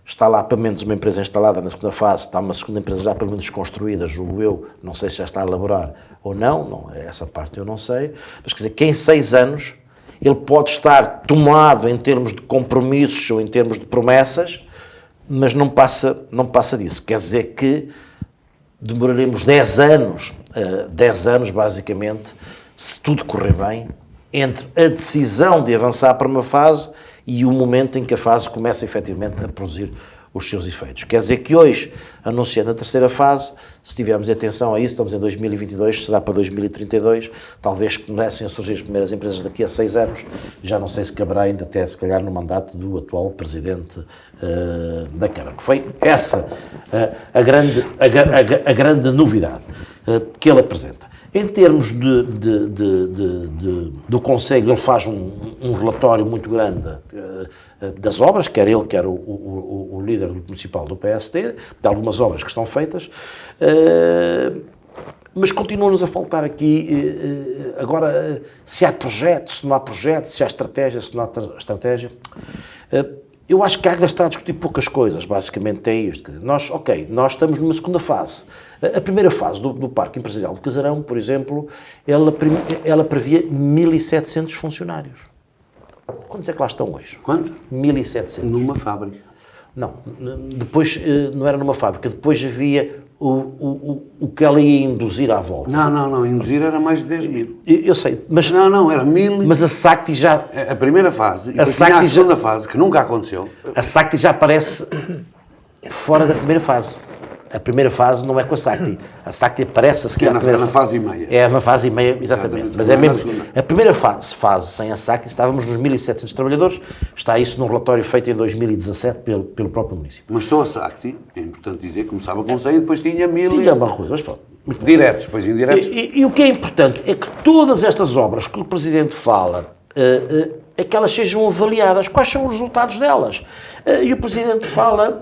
Está lá, pelo menos, uma empresa instalada na segunda fase, está uma segunda empresa já, pelo menos, construída, julgo eu, não sei se já está a elaborar ou não, essa parte eu não sei. Mas, quer dizer, que em 6 anos ele pode estar tomado em termos de compromissos ou em termos de promessas, mas não passa disso. Quer dizer que demoraremos 10 anos, basicamente, se tudo correr bem, entre a decisão de avançar para uma fase e o momento em que a fase começa efetivamente a produzir os seus efeitos. Quer dizer que hoje, anunciando a terceira fase, se tivermos atenção a isso, estamos em 2022, será para 2032, talvez comecem a surgir as primeiras empresas daqui a 6 anos, já não sei se caberá ainda até se calhar no mandato do atual Presidente da Câmara. Que foi essa a grande novidade que ele apresenta. Em termos do Conselho, ele faz um relatório muito grande das obras, quer ele, quer o líder municipal do PST, de algumas obras que estão feitas, mas continua-nos a faltar aqui, agora, se há projeto, se não há projeto, se há estratégia, se não há estratégia. Eu acho que há de estar a discutir poucas coisas, basicamente é isto. Quer dizer, nós estamos numa segunda fase. A primeira fase do Parque Empresarial de Casarão, por exemplo, ela previa 1.700 funcionários. Quantos é que lá estão hoje? Quanto? 1.700. Numa fábrica. Não, depois não era numa fábrica, depois havia o que ela ia induzir à volta. Não, induzir era mais de 10 mil. Eu sei, mas... Não, era 1.000... Mas a SACTI já... A primeira fase, e depois tinha a segunda fase, que nunca aconteceu. A SACTI já aparece fora da primeira fase. A primeira fase não é com a SACTI. A SACTI aparece a seguir à primeira fase e meia. É na fase e meia, exatamente. Mas é mesmo... A primeira fase sem a SACTI, estávamos nos 1.700 trabalhadores, está isso num relatório feito em 2017 pelo próprio município. Mas só a SACTI, é importante dizer, começava com 100 e depois tinha 1.000... Tinha uma coisa, mas pronto. Diretos, depois indiretos. E o que é importante é que todas estas obras que o Presidente fala, é que elas sejam avaliadas, quais são os resultados delas. E o Presidente fala,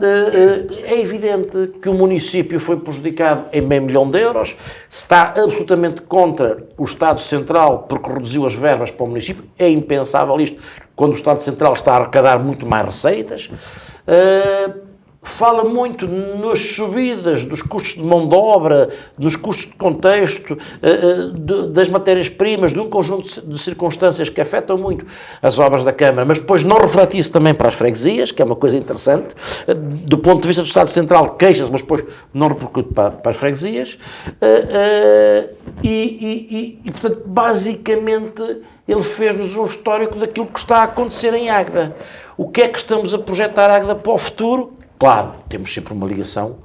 é evidente que o município foi prejudicado em meio milhão de euros, está absolutamente contra o Estado Central porque reduziu as verbas para o município, é impensável isto, quando o Estado Central está a arrecadar muito mais receitas. fala muito nas subidas dos custos de mão de obra, nos custos de contexto, das matérias-primas, de um conjunto de circunstâncias que afetam muito as obras da Câmara, mas depois não reflete isso também para as freguesias, que é uma coisa interessante. Do ponto de vista do Estado Central, queixa-se, mas depois não repercute para as freguesias. E, portanto, basicamente, ele fez-nos um histórico daquilo que está a acontecer em Águeda. O que é que estamos a projetar a Águeda para o futuro? Claro, temos sempre uma ligação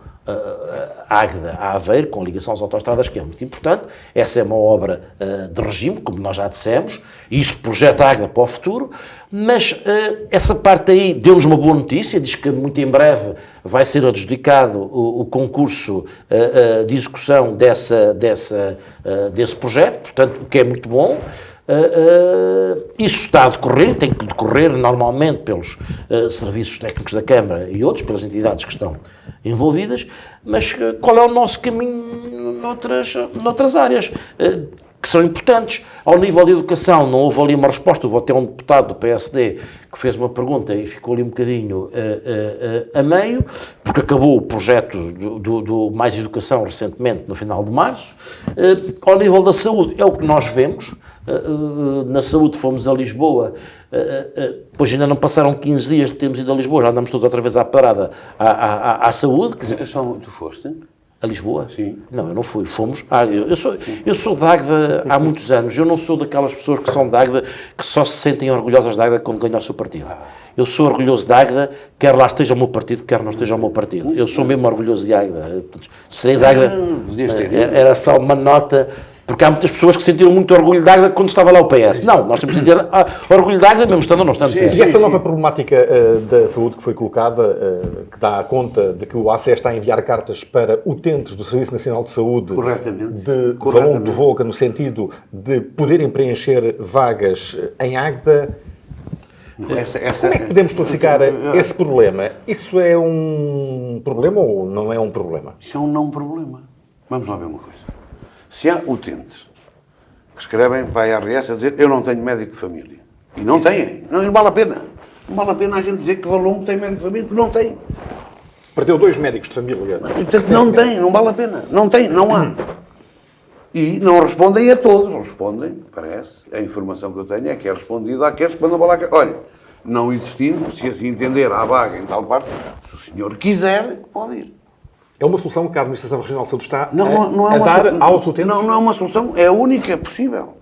Águeda a Aveiro, com ligação às autoestradas, que é muito importante. Essa é uma obra de regime, como nós já dissemos, e isso projeta a Águeda para o futuro, mas essa parte aí deu-nos uma boa notícia, diz que muito em breve vai ser adjudicado o concurso de execução desse projeto, portanto, o que é muito bom. Isso está a decorrer, tem que decorrer normalmente pelos serviços técnicos da Câmara e outros, pelas entidades que estão envolvidas, mas qual é o nosso caminho noutras áreas que são importantes? Ao nível de educação, não houve ali uma resposta. Houve até um deputado do PSD que fez uma pergunta e ficou ali um bocadinho a meio, porque acabou o projeto do Mais Educação recentemente, no final de março. Ao nível da saúde, é o que nós vemos. Na saúde fomos a Lisboa, depois ainda não passaram 15 dias de termos ido a Lisboa, já andamos todos outra vez à parada à saúde. Quer dizer, tu foste? A Lisboa? Sim. Não, eu não fui. Fomos. Eu sou de Águeda há muitos anos. Eu não sou daquelas pessoas que são de Águeda que só se sentem orgulhosas de Águeda quando ganham o seu partido. Eu sou orgulhoso de Águeda, quer lá esteja o meu partido, quer não esteja o meu partido. Eu sou mesmo orgulhoso de Águeda. Serei de Águeda. Era só uma nota. Porque há muitas pessoas que sentiram muito orgulho de Águeda quando estava lá o PS. Não, nós temos de sentir orgulho de Águeda mesmo estando ou não estando PS. E essa nova problemática da saúde que foi colocada, que dá conta de que o ACE está a enviar cartas para utentes do Serviço Nacional de Saúde de Valongo do Voga, no sentido de poderem preencher vagas em Águeda. Como é que podemos classificar esse problema? Isso é um problema ou não é um problema? Isso é um não problema. Vamos lá ver uma coisa. Se há utentes que escrevem para a IRS a dizer eu não tenho médico de família, e não têm, não vale a pena. Não vale a pena a gente dizer que Valongo tem médico de família, porque não tem. Perdeu 2 médicos de família. Portanto, não tem, não vale a pena. Não tem, não há. E não respondem a todos, respondem, parece, a informação que eu tenho é que é respondido àqueles que mandam para lá. Olha, não existindo, se assim entender, há vaga em tal parte, se o senhor quiser, pode ir. É uma solução que a Administração Regional de Saúde está a dar aos utentes? Não é uma solução, é a única possível.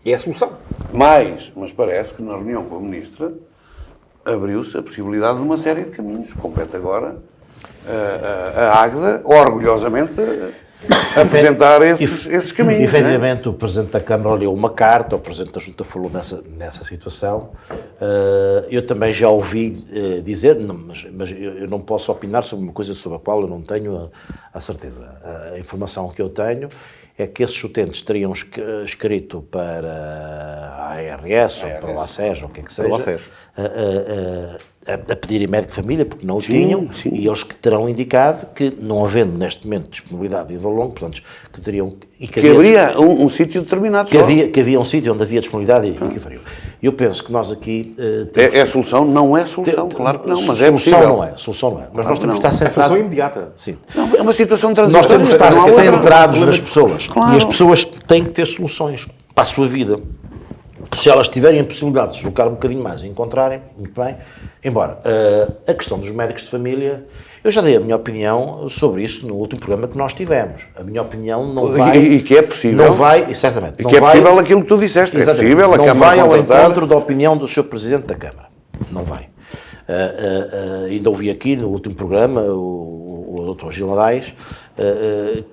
É a solução. Mas parece que na reunião com a Ministra abriu-se a possibilidade de uma série de caminhos. Compete agora a Águeda, orgulhosamente, apresentar esses caminhos. Efetivamente, o Presidente da Câmara leu uma carta, o Presidente da Junta falou nessa situação. Eu também já ouvi dizer, mas eu não posso opinar sobre uma coisa sobre a qual eu não tenho a certeza. A informação que eu tenho é que esses utentes teriam escrito para a ARS ou para o ACES, ou o que é que seja, a pedirem médico de família, porque não o tinham, e eles que terão indicado que, não havendo neste momento disponibilidade em Valongo, portanto, que teriam... Que haveria um sítio determinado que havia um sítio onde havia disponibilidade e que fariam. Eu penso que nós aqui... É solução? Não é solução, claro que não, mas é possível. Solução não é. Mas nós temos de estar centrados... É solução imediata. Sim. Não, é uma situação transitória. Nós temos de estar centrados nas pessoas. Claro. E as pessoas têm que ter soluções para a sua vida. Se elas tiverem a possibilidade de deslocar um bocadinho mais e encontrarem, muito bem. Embora, a questão dos médicos de família, eu já dei a minha opinião sobre isso no último programa que nós tivemos. A minha opinião não vai... E que é possível. Não vai, certamente. E que é possível aquilo que tu disseste. É possível, não vai ao encontro da opinião do Sr. Presidente da Câmara. Não vai. Ainda ouvi aqui no último programa o Dr. Gil Nadais,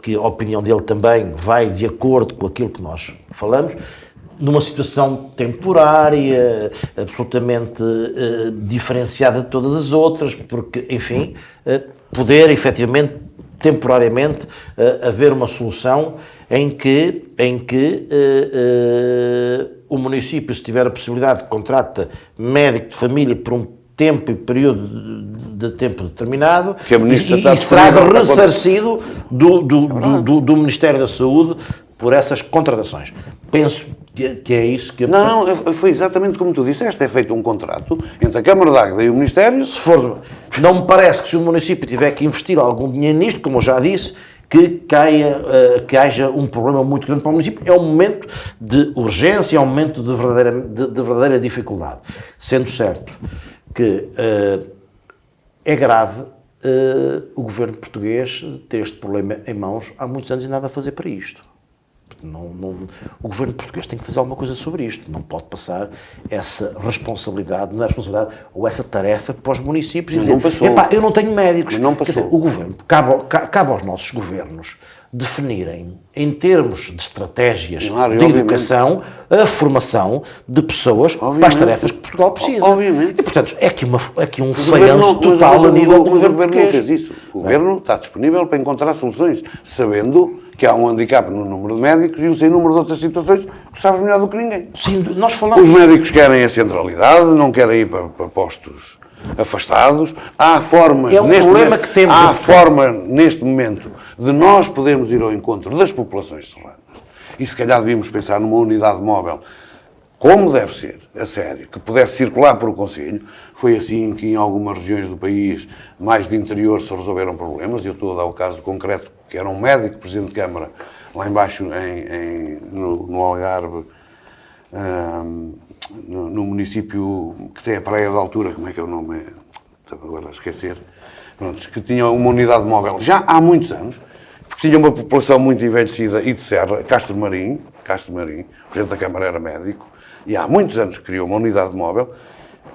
que a opinião dele também vai de acordo com aquilo que nós falamos, numa situação temporária, absolutamente diferenciada de todas as outras, porque, enfim, poder efetivamente, temporariamente, haver uma solução em que o município, se tiver a possibilidade, contrata médico de família por um tempo e período de tempo determinado e será ressarcido do Ministério da Saúde por essas contratações. Penso que é isso que... Não, foi exatamente como tu disseste, é feito um contrato entre a Câmara de Águeda e o Ministério. Se for, não me parece que se o município tiver que investir algum dinheiro nisto, como eu já disse, que haja um problema muito grande para o município. É um momento de urgência, é um momento de verdadeira dificuldade. Sendo certo que é grave o governo português ter este problema em mãos há muitos anos e nada a fazer para isto. O governo português tem que fazer alguma coisa sobre isto, não pode passar essa responsabilidade, não é responsabilidade, ou essa tarefa para os municípios e dizer, epá, eu não tenho médicos. Mas não passou. Quer dizer, o governo, cabe aos nossos governos definirem, em termos de estratégias de educação, a formação de pessoas para as tarefas que Portugal precisa. Obviamente. E, portanto, é aqui um falhanço total a nível do governo português. Não fez isso. O governo está disponível para encontrar soluções, sabendo que há um handicap no número de médicos e um sem número de outras situações que tu sabes melhor do que ninguém. Sim, nós falamos... Os médicos querem a centralidade, não querem ir para postos afastados. Há formas, há forma neste momento de nós podermos ir ao encontro das populações serranas. E se calhar devíamos pensar numa unidade móvel, como deve ser, a sério, que pudesse circular por o Conselho. Foi assim que em algumas regiões do país, mais de interior, se resolveram problemas. Eu estou a dar o caso concreto, que era um médico presidente de Câmara, lá embaixo no Algarve, no município que tem a Praia da Altura, como é que é o nome? Estava agora a esquecer. Pronto, que tinha uma unidade móvel já há muitos anos, porque tinha uma população muito envelhecida e de serra, Castro Marim, o presidente da Câmara era médico, e há muitos anos criou uma unidade móvel,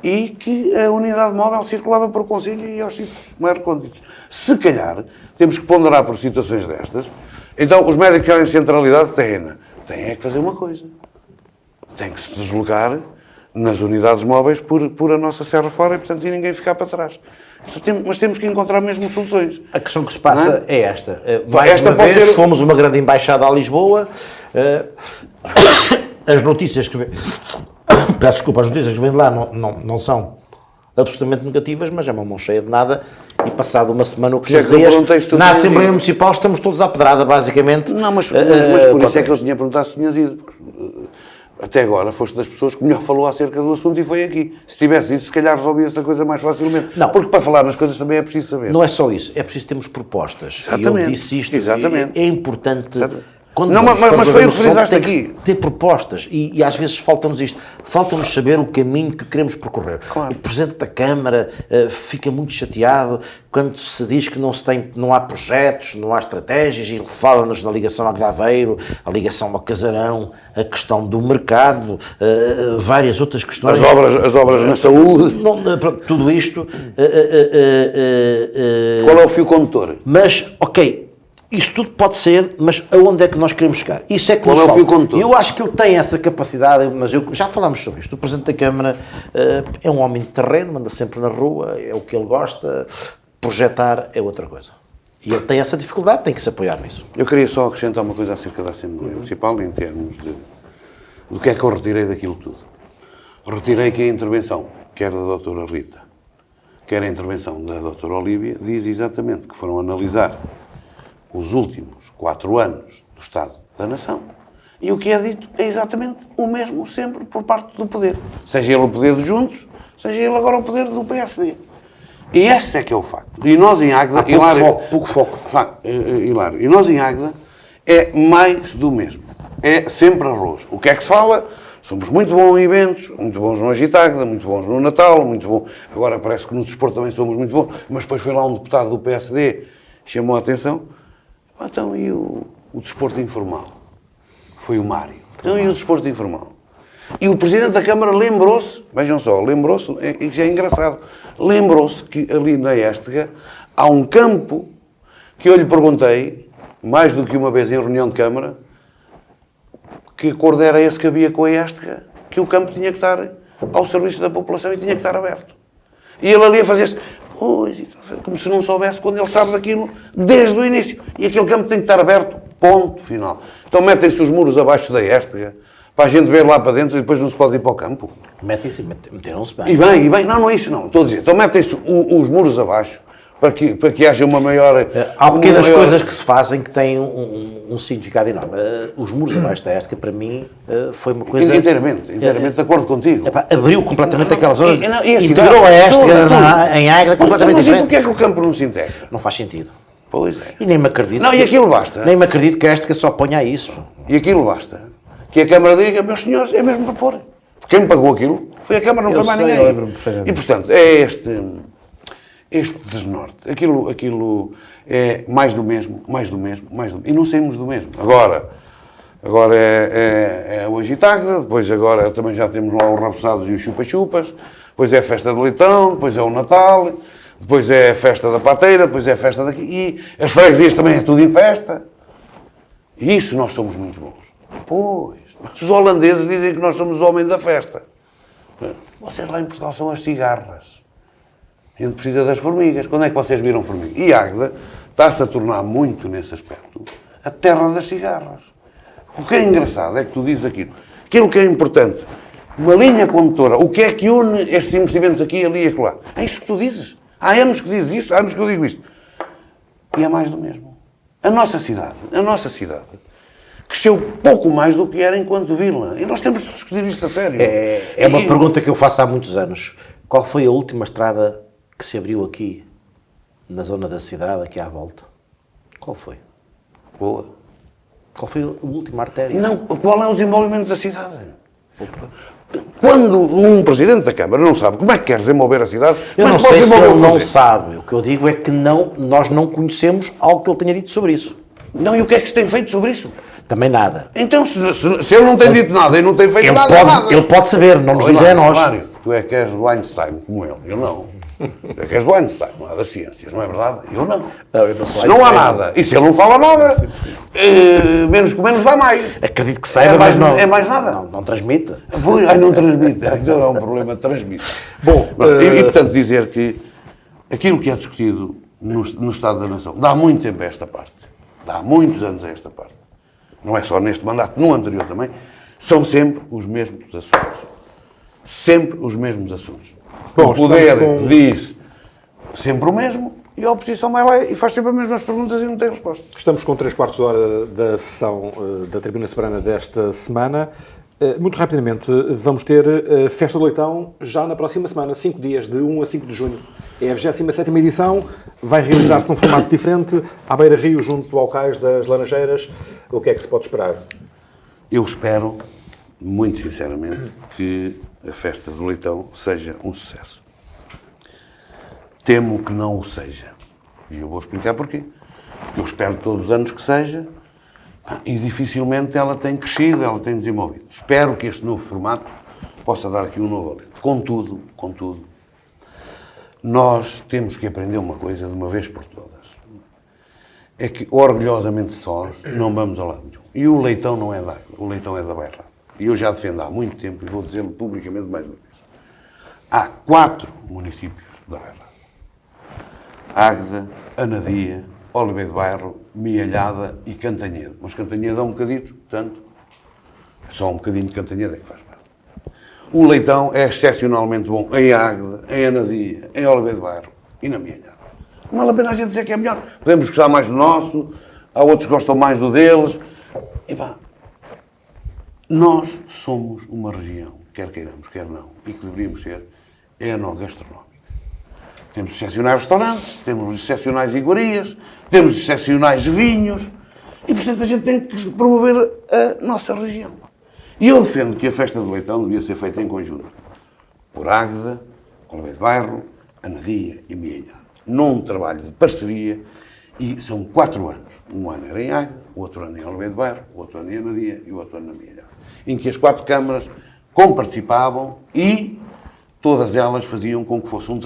e que a unidade móvel circulava para o Conselho e aos sítios mais recônditos. Se calhar, temos que ponderar por situações destas. Então, os médicos querem centralidade terrena. Têm que fazer uma coisa. Têm que se deslocar nas unidades móveis por a nossa serra fora e, portanto, ninguém ficar para trás. Mas temos que encontrar mesmo soluções. A questão que se passa é esta. Mais uma vez, fomos uma grande embaixada a Lisboa. As notícias que vêm... Peço desculpa, as notícias que vêm de lá não são absolutamente negativas, mas é uma mão cheia de nada, e passado uma semana ou 15 dias, na Assembleia Municipal estamos todos à pedrada, basicamente. Não, mas por isso é que eu tinha perguntado se tinhas ido. Até agora foste das pessoas que melhor falou acerca do assunto e foi aqui. Se tivesse ido, se calhar resolvia essa coisa mais facilmente. Não. Porque para falar nas coisas também é preciso saber. Não é só isso, é preciso termos propostas. Exatamente. E eu disse isto, Exatamente. é importante... Mas foi o que frisaste aqui. Ter propostas e às vezes falta-nos isto. Falta-nos saber o caminho que queremos percorrer. Claro. O Presidente da Câmara fica muito chateado quando se diz que não há projetos, não há estratégias, e fala-nos na ligação a Aveiro, a ligação ao Casarão, a questão do mercado, várias outras questões. As obras na saúde. Tudo isto. Qual é o fio condutor? Mas, ok. Isso tudo pode ser, mas aonde é que nós queremos chegar? Isso é que nos falta. Eu acho que ele tem essa capacidade, mas já falámos sobre isto. O Presidente da Câmara é um homem de terreno, anda sempre na rua, é o que ele gosta. Projetar é outra coisa. E ele tem essa dificuldade, tem que se apoiar nisso. Eu queria só acrescentar uma coisa acerca da Assembleia Municipal, em termos do que é que eu retirei daquilo tudo. Retirei que a intervenção, quer da doutora Rita, quer a intervenção da doutora Olívia, diz exatamente que foram analisar os últimos 4 anos do Estado da Nação. E o que é dito é exatamente o mesmo sempre por parte do poder. Seja ele o poder dos Juntos, seja ele agora o poder do PSD. E esse é que é o facto. E nós em Águeda... Pouco foco. Hilário. E nós em Águeda é mais do mesmo. É sempre arroz. O que é que se fala? Somos muito bons em eventos, muito bons no Agitágueda, muito bons no Natal, muito bom. Agora parece que no desporto também somos muito bons, mas depois foi lá um deputado do PSD, chamou a atenção. Então, e o desporto informal? Foi o Mário. Então, e o desporto informal? E o Presidente da Câmara lembrou-se, vejam só, lembrou-se, e já é engraçado, lembrou-se que ali na Éstega há um campo que eu lhe perguntei, mais do que uma vez em reunião de Câmara, que acordo era esse que havia com a Éstega, que o campo tinha que estar ao serviço da população e tinha que estar aberto. E ele ali a fazer-se... como se não soubesse, quando ele sabe daquilo desde o início. E aquele campo tem que estar aberto, ponto final. Então metem-se os muros abaixo da Éstega, para a gente ver lá para dentro e depois não se pode ir para o campo. Meteram-se bem. E bem, não é isso não, estou a dizer. Então metem-se os muros abaixo, para que haja uma maior... Há pequenas coisas que se fazem que têm um significado enorme. Os muros abaixo da Éstica, para mim, foi uma coisa... Inteiramente de acordo contigo. Abriu completamente aquela zona, E integrou a Éstica em Águeda completamente mas diferente. porquê é que o campo não se integra? Não faz sentido. Pois é. E nem me acredito. Não, e aquilo basta. Nem me acredito que a Éstica só ponha a isso. E aquilo basta. Que a Câmara diga, meus senhores, é mesmo para pôr. Quem me pagou aquilo foi a Câmara, não foi mais ninguém. E, portanto, é este desnorte. Aquilo é mais do mesmo. E não saímos do mesmo. Agora é o Agitagda, depois agora também já temos lá os rabuçados e os chupa-chupas, depois é a festa do leitão, depois é o Natal, depois é a festa da pateira, depois é a festa daqui. E as freguesias também é tudo em festa. E isso nós somos muito bons. Pois. Os holandeses dizem que nós somos os homens da festa. Vocês lá em Portugal são as cigarras. A gente precisa das formigas. Quando é que vocês viram formigas? E Águeda está-se a tornar muito nesse aspecto a terra das cigarras. O que é engraçado é que tu dizes aquilo que é importante, uma linha condutora, o que é que une estes investimentos aqui, ali e acolá. É isso que tu dizes. Há anos que dizes isso, há anos que eu digo isto. E é mais do mesmo. A nossa cidade cresceu pouco mais do que era enquanto vila. E nós temos de discutir isto a sério. É uma pergunta que eu faço há muitos anos. Qual foi a última estrada que se abriu aqui, na zona da cidade, aqui à volta? Qual foi? Boa. Qual foi a última artéria? Não, qual é o desenvolvimento da cidade? Quando um presidente da Câmara não sabe como é que quer desenvolver a cidade... Eu não sei se ele não sabe. O que eu digo é que nós não conhecemos algo que ele tenha dito sobre isso. Não, e o que é que se tem feito sobre isso? Também nada. Então, se ele não tem dito nada e não tem feito nada... Ele pode saber, não nos diz a nós. Mário, tu é que és do Einstein, como ele. Eu não. Tu é que és do Einstein, não é das ciências, não é verdade? Eu não. Eu não sou se não há nada, e se ele não fala nada, menos que menos dá mais. Acredito que saiba, mais, mas não... É mais nada. Não transmite. Não transmite. Então é um problema de transmite. Bom, e portanto dizer que aquilo que é discutido no Estado da Nação dá muito tempo a esta parte. Dá muitos anos a esta parte. Não é só neste mandato, no anterior também. São sempre os mesmos assuntos. Sempre os mesmos assuntos. Bom, o poder diz sempre o mesmo e a oposição vai lá e faz sempre as mesmas perguntas e não tem resposta. Estamos com 3/4 de hora da sessão da Tribuna Soberana desta semana. Muito rapidamente, vamos ter a Festa do Leitão já na próxima semana, 5 dias, de 1 a 5 de junho. É a 27ª edição, vai realizar-se num formato diferente, à beira-rio, junto ao Cais das Laranjeiras. O que é que se pode esperar? Eu espero, muito sinceramente, que a Festa do Leitão seja um sucesso. Temo que não o seja. E eu vou explicar porquê. Porque eu espero todos os anos que seja, e dificilmente ela tem crescido, ela tem desenvolvido. Espero que este novo formato possa dar aqui um novo alento. Contudo, nós temos que aprender uma coisa de uma vez por todas. É que, orgulhosamente sós, não vamos a lado nenhum. E o Leitão não é da Águeda, o Leitão é da Bairrada. E eu já defendo há muito tempo, e vou dizê-lo publicamente mais uma vez. Há 4 municípios da Bairrada. Águeda, Anadia, Oliveira de Bairro, Mialhada e Cantanhede. Mas Cantanhede é um bocadito, portanto, só um bocadinho de Cantanhede é que faz parte. O Leitão é excepcionalmente bom em Águeda, em Anadia, em Oliveira de Bairro e na Mialhada. Não vale a pena a gente dizer que é melhor. Podemos gostar mais do nosso, há outros que gostam mais do deles. E pá, nós somos uma região, quer queiramos, quer não, e que deveríamos ser, enogastronómica. Temos excepcionais restaurantes, temos excepcionais iguarias, temos excepcionais vinhos, e portanto a gente tem que promover a nossa região. E eu defendo que a Festa do Leitão devia ser feita em conjunto, por Águeda, Oliveira de Bairro, Anadia e Mialhada, num trabalho de parceria, e são 4 anos. Um ano era em Águeda, o outro ano em Oliveira de Bairro, o outro ano em Anadia e o outro ano na Mialhada, em que as 4 câmaras comparticipavam e todas elas faziam com que fosse um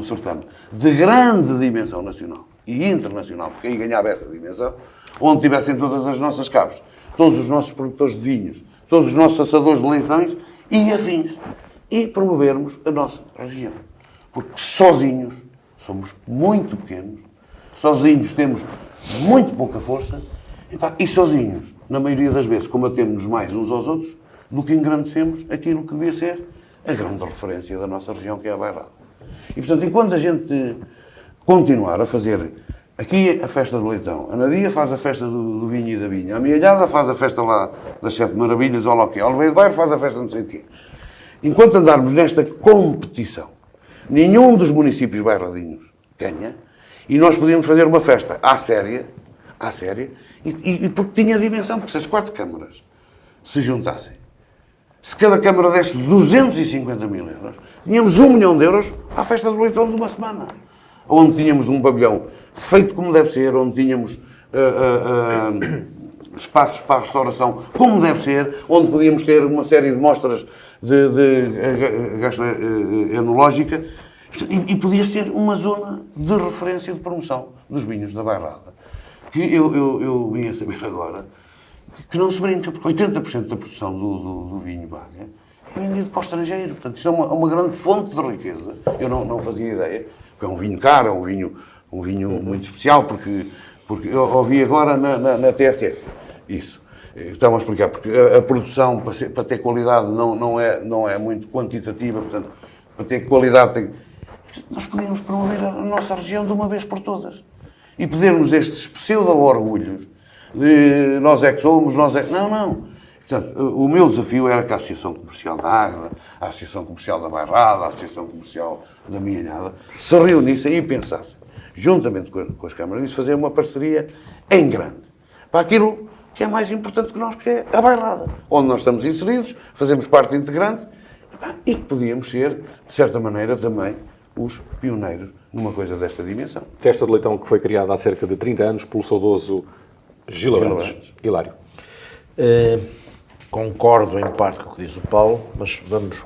certame de grande dimensão nacional e internacional, porque aí ganhava essa dimensão, onde tivessem todas as nossas cabos, todos os nossos produtores de vinhos, todos os nossos assadores de leitões e afins, e promovermos a nossa região. Porque sozinhos somos muito pequenos, sozinhos temos muito pouca força, e sozinhos, na maioria das vezes, combatemos mais uns aos outros do que engrandecemos aquilo que devia ser a grande referência da nossa região, que é a Bairrada. E, portanto, enquanto a gente continuar a fazer aqui a festa do leitão, a Nadia faz a festa do vinho e da vinha, a Mialhada faz a festa lá das Sete Maravilhas, ou lá o quê, a Oliveira de Bairro faz a festa não sei de quê. Enquanto andarmos nesta competição, nenhum dos municípios bairradinhos ganha, e nós podíamos fazer uma festa à séria, e porque tinha dimensão, porque se as 4 câmaras se juntassem, se cada câmara desse 250 mil euros, tínhamos 1 milhão de euros à festa do leitão de uma semana, onde tínhamos um pavilhão feito como deve ser, onde tínhamos espaços para a restauração como deve ser, onde podíamos ter uma série de mostras de gastroenológica, e podia ser uma zona de referência de promoção dos vinhos da Bairrada. Que eu vim a saber agora que não se brinca, porque 80% da produção do vinho Baga é vendido para o estrangeiro. Portanto, isto é uma grande fonte de riqueza. Eu não fazia ideia, porque é um vinho caro, é um vinho muito especial, porque eu ouvi agora na TSF isso. Estão a explicar, porque a produção, para ter qualidade, não é muito quantitativa, portanto, para ter qualidade, nós podíamos promover a nossa região de uma vez por todas. E podermos estes pseudo-orgulhos de nós é que somos, nós é que... Não. Portanto, o meu desafio era que a Associação Comercial da Águeda, a Associação Comercial da Bairrada, a Associação Comercial da Mialhada, se reunissem e pensassem, juntamente com as câmaras, fazer uma parceria em grande, para aquilo que é mais importante que nós, que é a Bairrada, onde nós estamos inseridos, fazemos parte integrante, e que podíamos ser, de certa maneira, também os pioneiros numa coisa desta dimensão. Festa de leitão que foi criada há cerca de 30 anos pelo saudoso Gil Abrantes. Hilário. Concordo em parte com o que diz o Paulo, mas vamos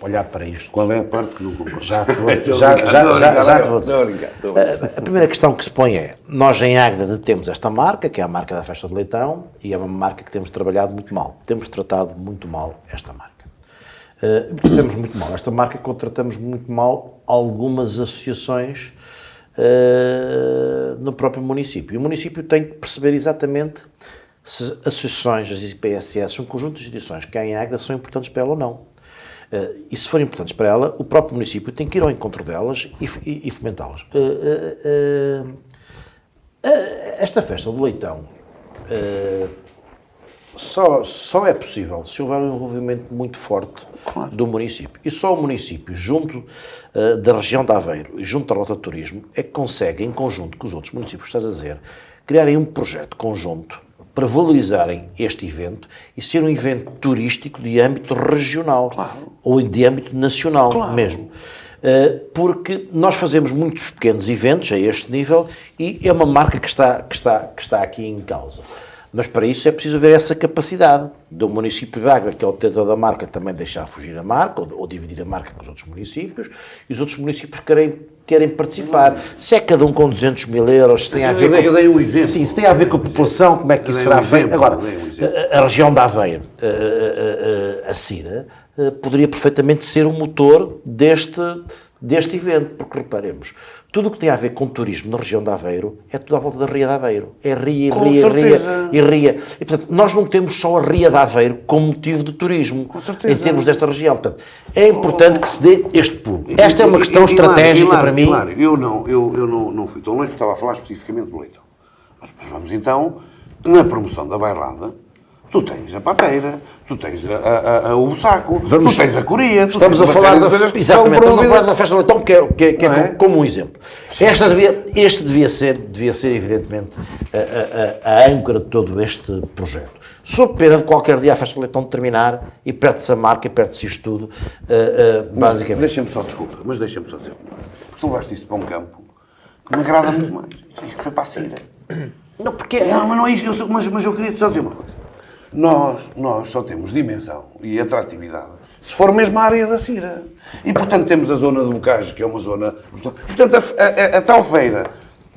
olhar para isto. Qual é a parte que não concordo? Já te vou dizer. A primeira questão que se põe é, nós em Águeda temos esta marca, que é a marca da Festa de Leitão, e é uma marca que temos trabalhado muito mal. Temos tratado muito mal esta marca. Tratamos muito mal esta marca, contratamos muito mal algumas associações no próprio município. E o município tem que perceber exatamente se associações, as IPSS, um conjunto de instituições que há em Águeda são importantes para ela ou não. E se forem importantes para ela, o próprio município tem que ir ao encontro delas e fomentá-las. Esta festa do leitão só é possível se houver um envolvimento muito forte do município. E só o município, junto da região de Aveiro e junto da Rota de Turismo, é que consegue, em conjunto com os outros municípios, estás a dizer, criarem um projeto conjunto para valorizarem este evento e ser um evento turístico de âmbito regional, ou de âmbito nacional mesmo. Porque nós fazemos muitos pequenos eventos a este nível e é uma marca que está aqui em causa. Mas para isso é preciso haver essa capacidade do município de Águeda, que é o detentor da marca, também deixar fugir a marca, ou dividir a marca com os outros municípios, e os outros municípios querem participar. Se é cada um com 200 mil euros, se tem a ver eu dei um exemplo. Sim, se tem a ver com a população, como é que isso será feito. Agora, a região de Aveiro, a Cira, poderia perfeitamente ser o motor deste evento, porque reparemos, tudo o que tem a ver com turismo na região de Aveiro é tudo à volta da Ria de Aveiro. É ria. E, portanto, nós não temos só a Ria de Aveiro como motivo de turismo, em termos desta região. Portanto, é importante que se dê este pulo. Esta é uma questão estratégica para mim. Claro, eu não fui tão longe, estava a falar especificamente do leitão. Mas vamos então, na promoção da Bairrada, tu tens a pateira, tu tens o saco, tu tens a coria. Estamos a falar da festa do leitão, que é como um exemplo. Este devia ser, evidentemente, a âncora de todo este projeto. Sob pena de qualquer dia a festa do leitão terminar e perde-se a marca e perde-se isto tudo, basicamente. Deixa-me só dizer uma coisa. Porque tu levaste isto para um campo que me agrada muito mais. Isto foi para a Cira. Não, porque... Não, mas não é isso. Mas eu queria só dizer uma coisa. Nós só temos dimensão e atratividade se for mesmo a área da Cira. E, portanto, temos a zona de Bocage, que é uma zona... Portanto, a tal feira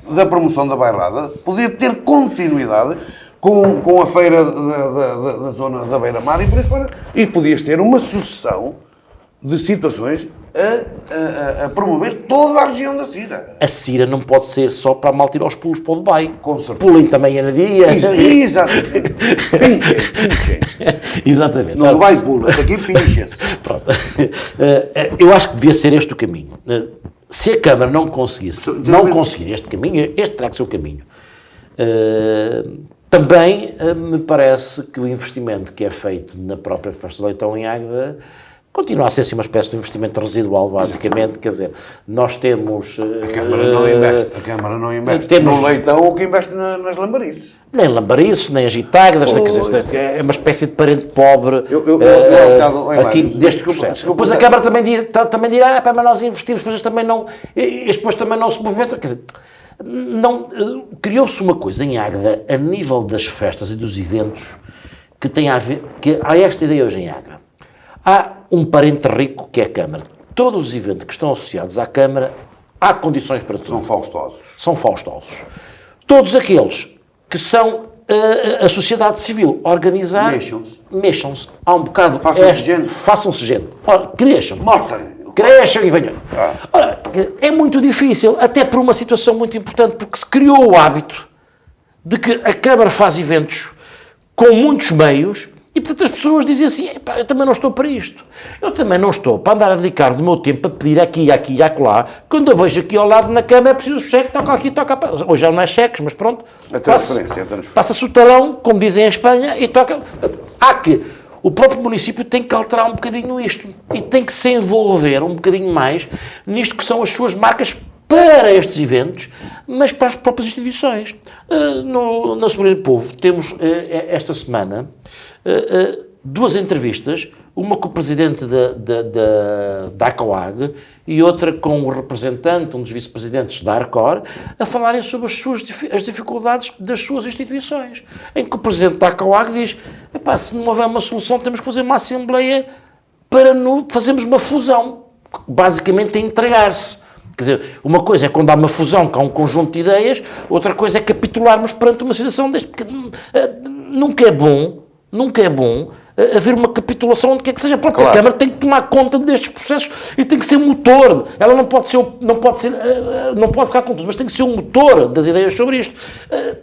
da promoção da Bairrada poder ter continuidade com a feira da zona da Beira-Mar e por aí fora. E podias ter uma sucessão de situações a promover toda a região da Cira. A Cira não pode ser só para a malta ir aos pulos para o Dubai. Com certeza. Pulem também a Nadia. Exatamente. Pinchem. Exatamente. No Dubai pula, aqui pinchem-se. Pronto. Eu acho que devia ser este o caminho. se a Câmara não conseguir este caminho, este terá que ser o caminho. Também me parece que o investimento que é feito na própria Festa do Leitão em Águeda continua a ser assim uma espécie de investimento residual, basicamente, quer dizer, nós temos... A Câmara não investe temos, no Leitão ou que investe nas lambarices. Nem lambarices, nem agitáguedas, é uma espécie de parente pobre aqui deste processo. Depois a Câmara também dirá, mas nós investimos, depois também não, e depois também não se movimentam, quer dizer, criou-se uma coisa em Águeda, a nível das festas e dos eventos, que tem a ver, que há esta ideia hoje em Águeda. Há um parente rico que é a Câmara. Todos os eventos que estão associados à Câmara, há condições para tudo. São faustosos. Todos aqueles que são a sociedade civil organizar, mexam-se. Há um bocado... Façam-se gente. Cresçam. Cresçam e venham. Ora, é muito difícil, até por uma situação muito importante, porque se criou o hábito de que a Câmara faz eventos com muitos meios. E, portanto, as pessoas dizem assim, eu também não estou para isto. Eu também não estou para andar a dedicar do meu tempo a pedir aqui e acolá. Quando eu vejo aqui ao lado na Câmara, é preciso o cheque, toca aqui, toca... Hoje já não é cheques, mas pronto. Passa-se o talão, como dizem em Espanha, e toca... O próprio município tem que alterar um bocadinho isto. E tem que se envolver um bocadinho mais nisto que são as suas marcas para estes eventos, mas para as próprias instituições. Na Soberania do Povo temos esta semana duas entrevistas, uma com o presidente da ACOAG e outra com o representante, um dos vice-presidentes da ARCOR, a falarem sobre as dificuldades das suas instituições, em que o presidente da ACOAG diz, se não houver uma solução temos que fazer uma assembleia para fazermos uma fusão, basicamente é entregar-se. Quer dizer, uma coisa é quando há uma fusão, que há um conjunto de ideias, outra coisa é capitularmos perante uma situação deste, porque nunca é bom haver uma capitulação onde quer que seja. A própria Câmara tem que tomar conta destes processos e tem que ser motor. Ela não pode ficar com tudo, mas tem que ser o motor das ideias sobre isto.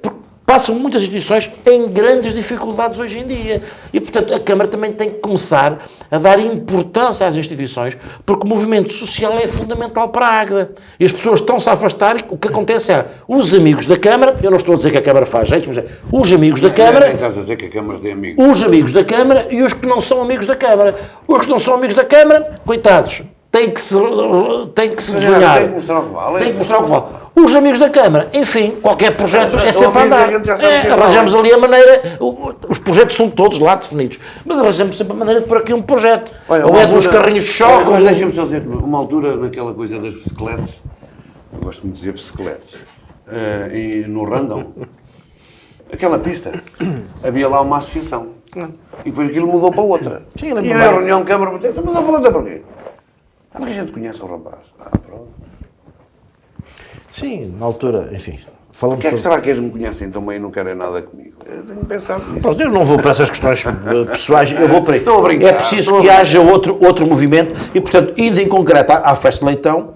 Porque passam muitas instituições em grandes dificuldades hoje em dia. E, portanto, a Câmara também tem que começar a dar importância às instituições, porque o movimento social é fundamental para a Águeda. E as pessoas estão-se a afastar e o que acontece é, os amigos da Câmara, eu não estou a dizer que a Câmara faz jeito, mas os amigos da Câmara... Nem estás a dizer que a Câmara tem amigos. Os amigos da Câmara e os que não são amigos da Câmara. Os que não são amigos da Câmara, coitados, têm que se desenhar. Tem que mostrar o que vale. Tem que mostrar o que vale. Os amigos da Câmara, enfim, qualquer projeto é sempre a andar. Arranjamos ali a maneira, os projetos são todos lá definidos, mas arranjamos sempre a maneira de pôr aqui um projeto. Olha, ou é dos carrinhos de choque. Mas deixa-me só dizer, uma altura naquela coisa das bicicletas, eu gosto muito de dizer bicicletas, e no Random, aquela pista, havia lá uma associação. E depois aquilo mudou para outra. Sim, e a reunião de Câmara mudou para outra porquê? Porque a gente conhece o rapaz. Pronto. Sim, na altura, enfim, falamos sobre... será que eles me conhecem também e não querem nada comigo? Eu tenho que pensar nisso. Pronto, eu não vou para essas questões pessoais, eu vou para aí. Estou a brincar. É preciso que haja outro movimento e, portanto, indo em concreto à Festa de Leitão,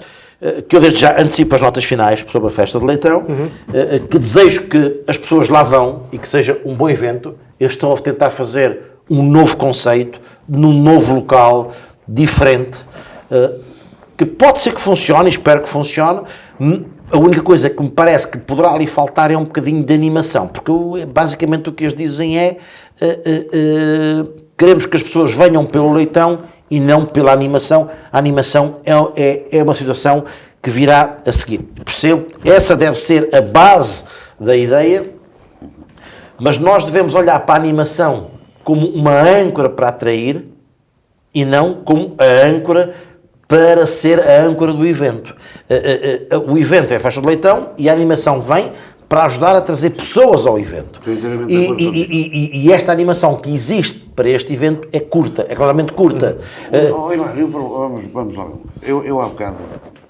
que eu desde já antecipo as notas finais sobre a Festa de Leitão, que desejo que as pessoas lá vão e que seja um bom evento. Eles estão a tentar fazer um novo conceito, num novo local, diferente, que pode ser que funcione, espero que funcione. A única coisa que me parece que poderá ali faltar é um bocadinho de animação, porque basicamente o que eles dizem é queremos que as pessoas venham pelo Leitão e não pela animação. A animação é uma situação que virá a seguir. Percebo? Essa deve ser a base da ideia, mas nós devemos olhar para a animação como uma âncora para atrair e não como a âncora para ser a âncora do evento. O evento é a Festa do Leitão e a animação vem para ajudar a trazer pessoas ao evento. E esta animação que existe para este evento é curta, é claramente curta. Hilário, vamos lá. Eu há bocado,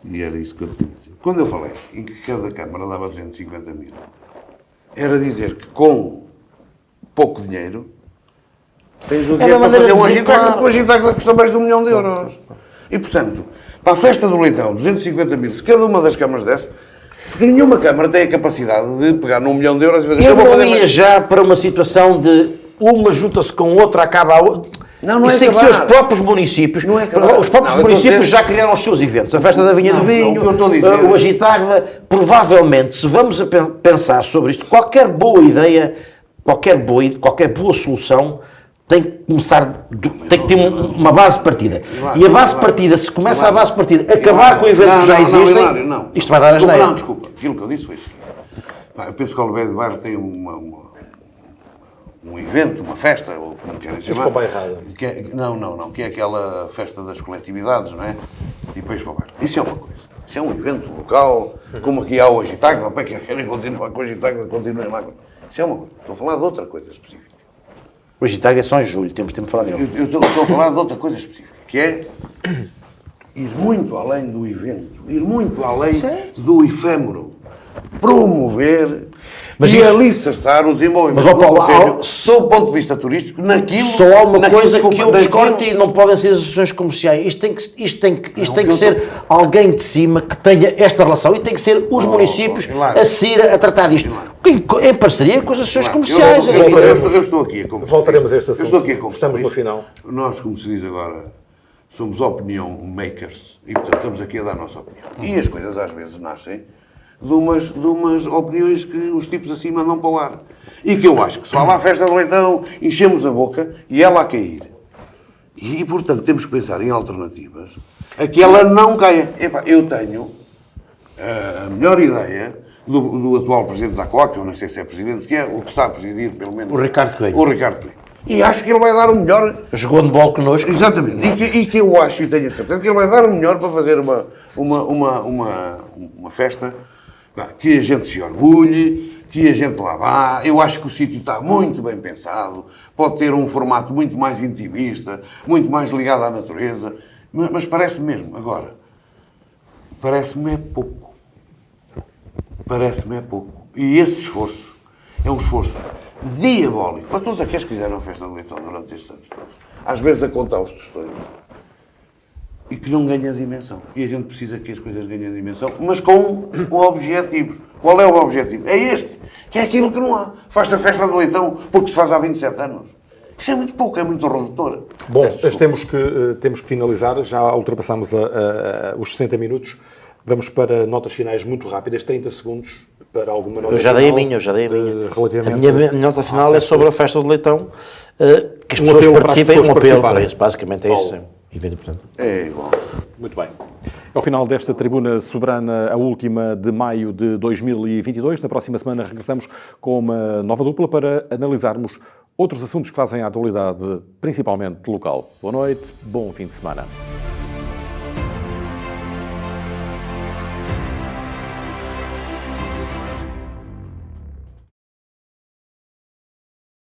e era isso que eu tinha a dizer, quando eu falei em que cada Câmara dava 250 mil, era dizer que com pouco dinheiro tens o dinheiro para fazer um agitáculo, que o agitáculo custa mais de 1 milhão de euros. E, portanto, para a Festa do Leitão, 250 mil, se cada uma das câmaras desse, porque nenhuma câmara tem a capacidade de pegar num 1 milhão de euros e fazer... Eu não ia já para uma situação de uma junta-se com outra, acaba a outra... Não Isso é tem que ser os acabar. próprios municípios. Não é acabar. Os próprios Não, eu estou a municípios dizer- já criaram os seus eventos. A festa da Vinha do Não, Vinho, o que eu estou a dizer- o Agitágua. Provavelmente, se vamos a pensar sobre isto, qualquer boa ideia, qualquer boa solução tem que começar, tem que ter uma base de partida. E a base de partida, se começa a base de partida, acabar com eventos que já existem, Hilário, não. isto vai dar a geneira. Não, desculpa. Aquilo que eu disse foi isso. Eu penso que o Oliveira de Bairro tem um evento, uma festa, ou como querem chamar. para o bairrada. Não, que é aquela festa das coletividades, não é? E depois para o bairro. Isso é uma coisa. Isso é um evento local, como aqui há o Agitágua, para que querem continuar com o Agitágua, continuem lá. Isso é uma coisa. Estou a falar de outra coisa específica. O Agitágua é só em julho, temos tempo de falar dele. Eu estou a falar de outra coisa específica, que é ir muito além do evento, ir muito além do efêmero, promover e alicerçar o desenvolvimento Mas, ó, do Paulo, Conselho, sob o ponto de vista turístico, naquilo... Só há uma naquilo, coisa desculpa, que eu naquilo- discordo e não podem ser as associações comerciais. Isto tem que ser alguém de cima que tenha esta relação e tem que ser os municípios claro. a seguir a tratar disto. Em parceria com as associações comerciais. Eu estou aqui a conversar. Voltaremos a este Eu assunto. estou aqui a conversar. Estamos no final. Nós, como se diz agora, somos opinion makers e, portanto, estamos aqui a dar a nossa opinião. E as coisas às vezes nascem de umas opiniões que os tipos assim mandam para o ar. E que eu acho que se fala à festa do Leitão, enchemos a boca e ela a cair. E, portanto, temos que pensar em alternativas a que ela não caia. Epá, eu tenho a melhor ideia do atual presidente da COAC, eu não sei se é presidente, que é o que está a presidir, pelo menos... O Ricardo Coelho. O Ricardo Coelho. E acho que ele vai dar o melhor... Jogou de bola connosco. Exatamente. E que eu acho e tenho a certeza que ele vai dar o melhor para fazer uma festa que a gente se orgulhe, que a gente lá vá. Eu acho que o sítio está muito bem pensado, pode ter um formato muito mais intimista, muito mais ligado à natureza, mas parece-me mesmo, agora, parece-me é pouco. Parece-me é pouco. E esse esforço é um esforço diabólico para todos aqueles que fizeram a festa do Leitão durante estes anos todos. Às vezes a contar os tostões. E que não ganha dimensão. E a gente precisa que as coisas ganhem dimensão, mas com objetivos. Qual é o objetivo? É este, que é aquilo que não há. Faz-se a festa do Leitão porque se faz há 27 anos. Isso é muito pouco, é muito redutor. Bom, temos que finalizar. Já ultrapassamos os 60 minutos. Vamos para notas finais muito rápidas, 30 segundos para alguma nota Eu já dei a final, minha. relativamente A minha nota final é sobre a festa do Leitão, que as Um pessoas apelo para as participem, pessoas um apelo participarem. para isso. Basicamente é isso. Paulo. Evento, portanto. É igual. Muito bem. É o final desta tribuna soberana, a última de maio de 2022. Na próxima semana regressamos com uma nova dupla para analisarmos outros assuntos que fazem a atualidade, principalmente local. Boa noite, bom fim de semana.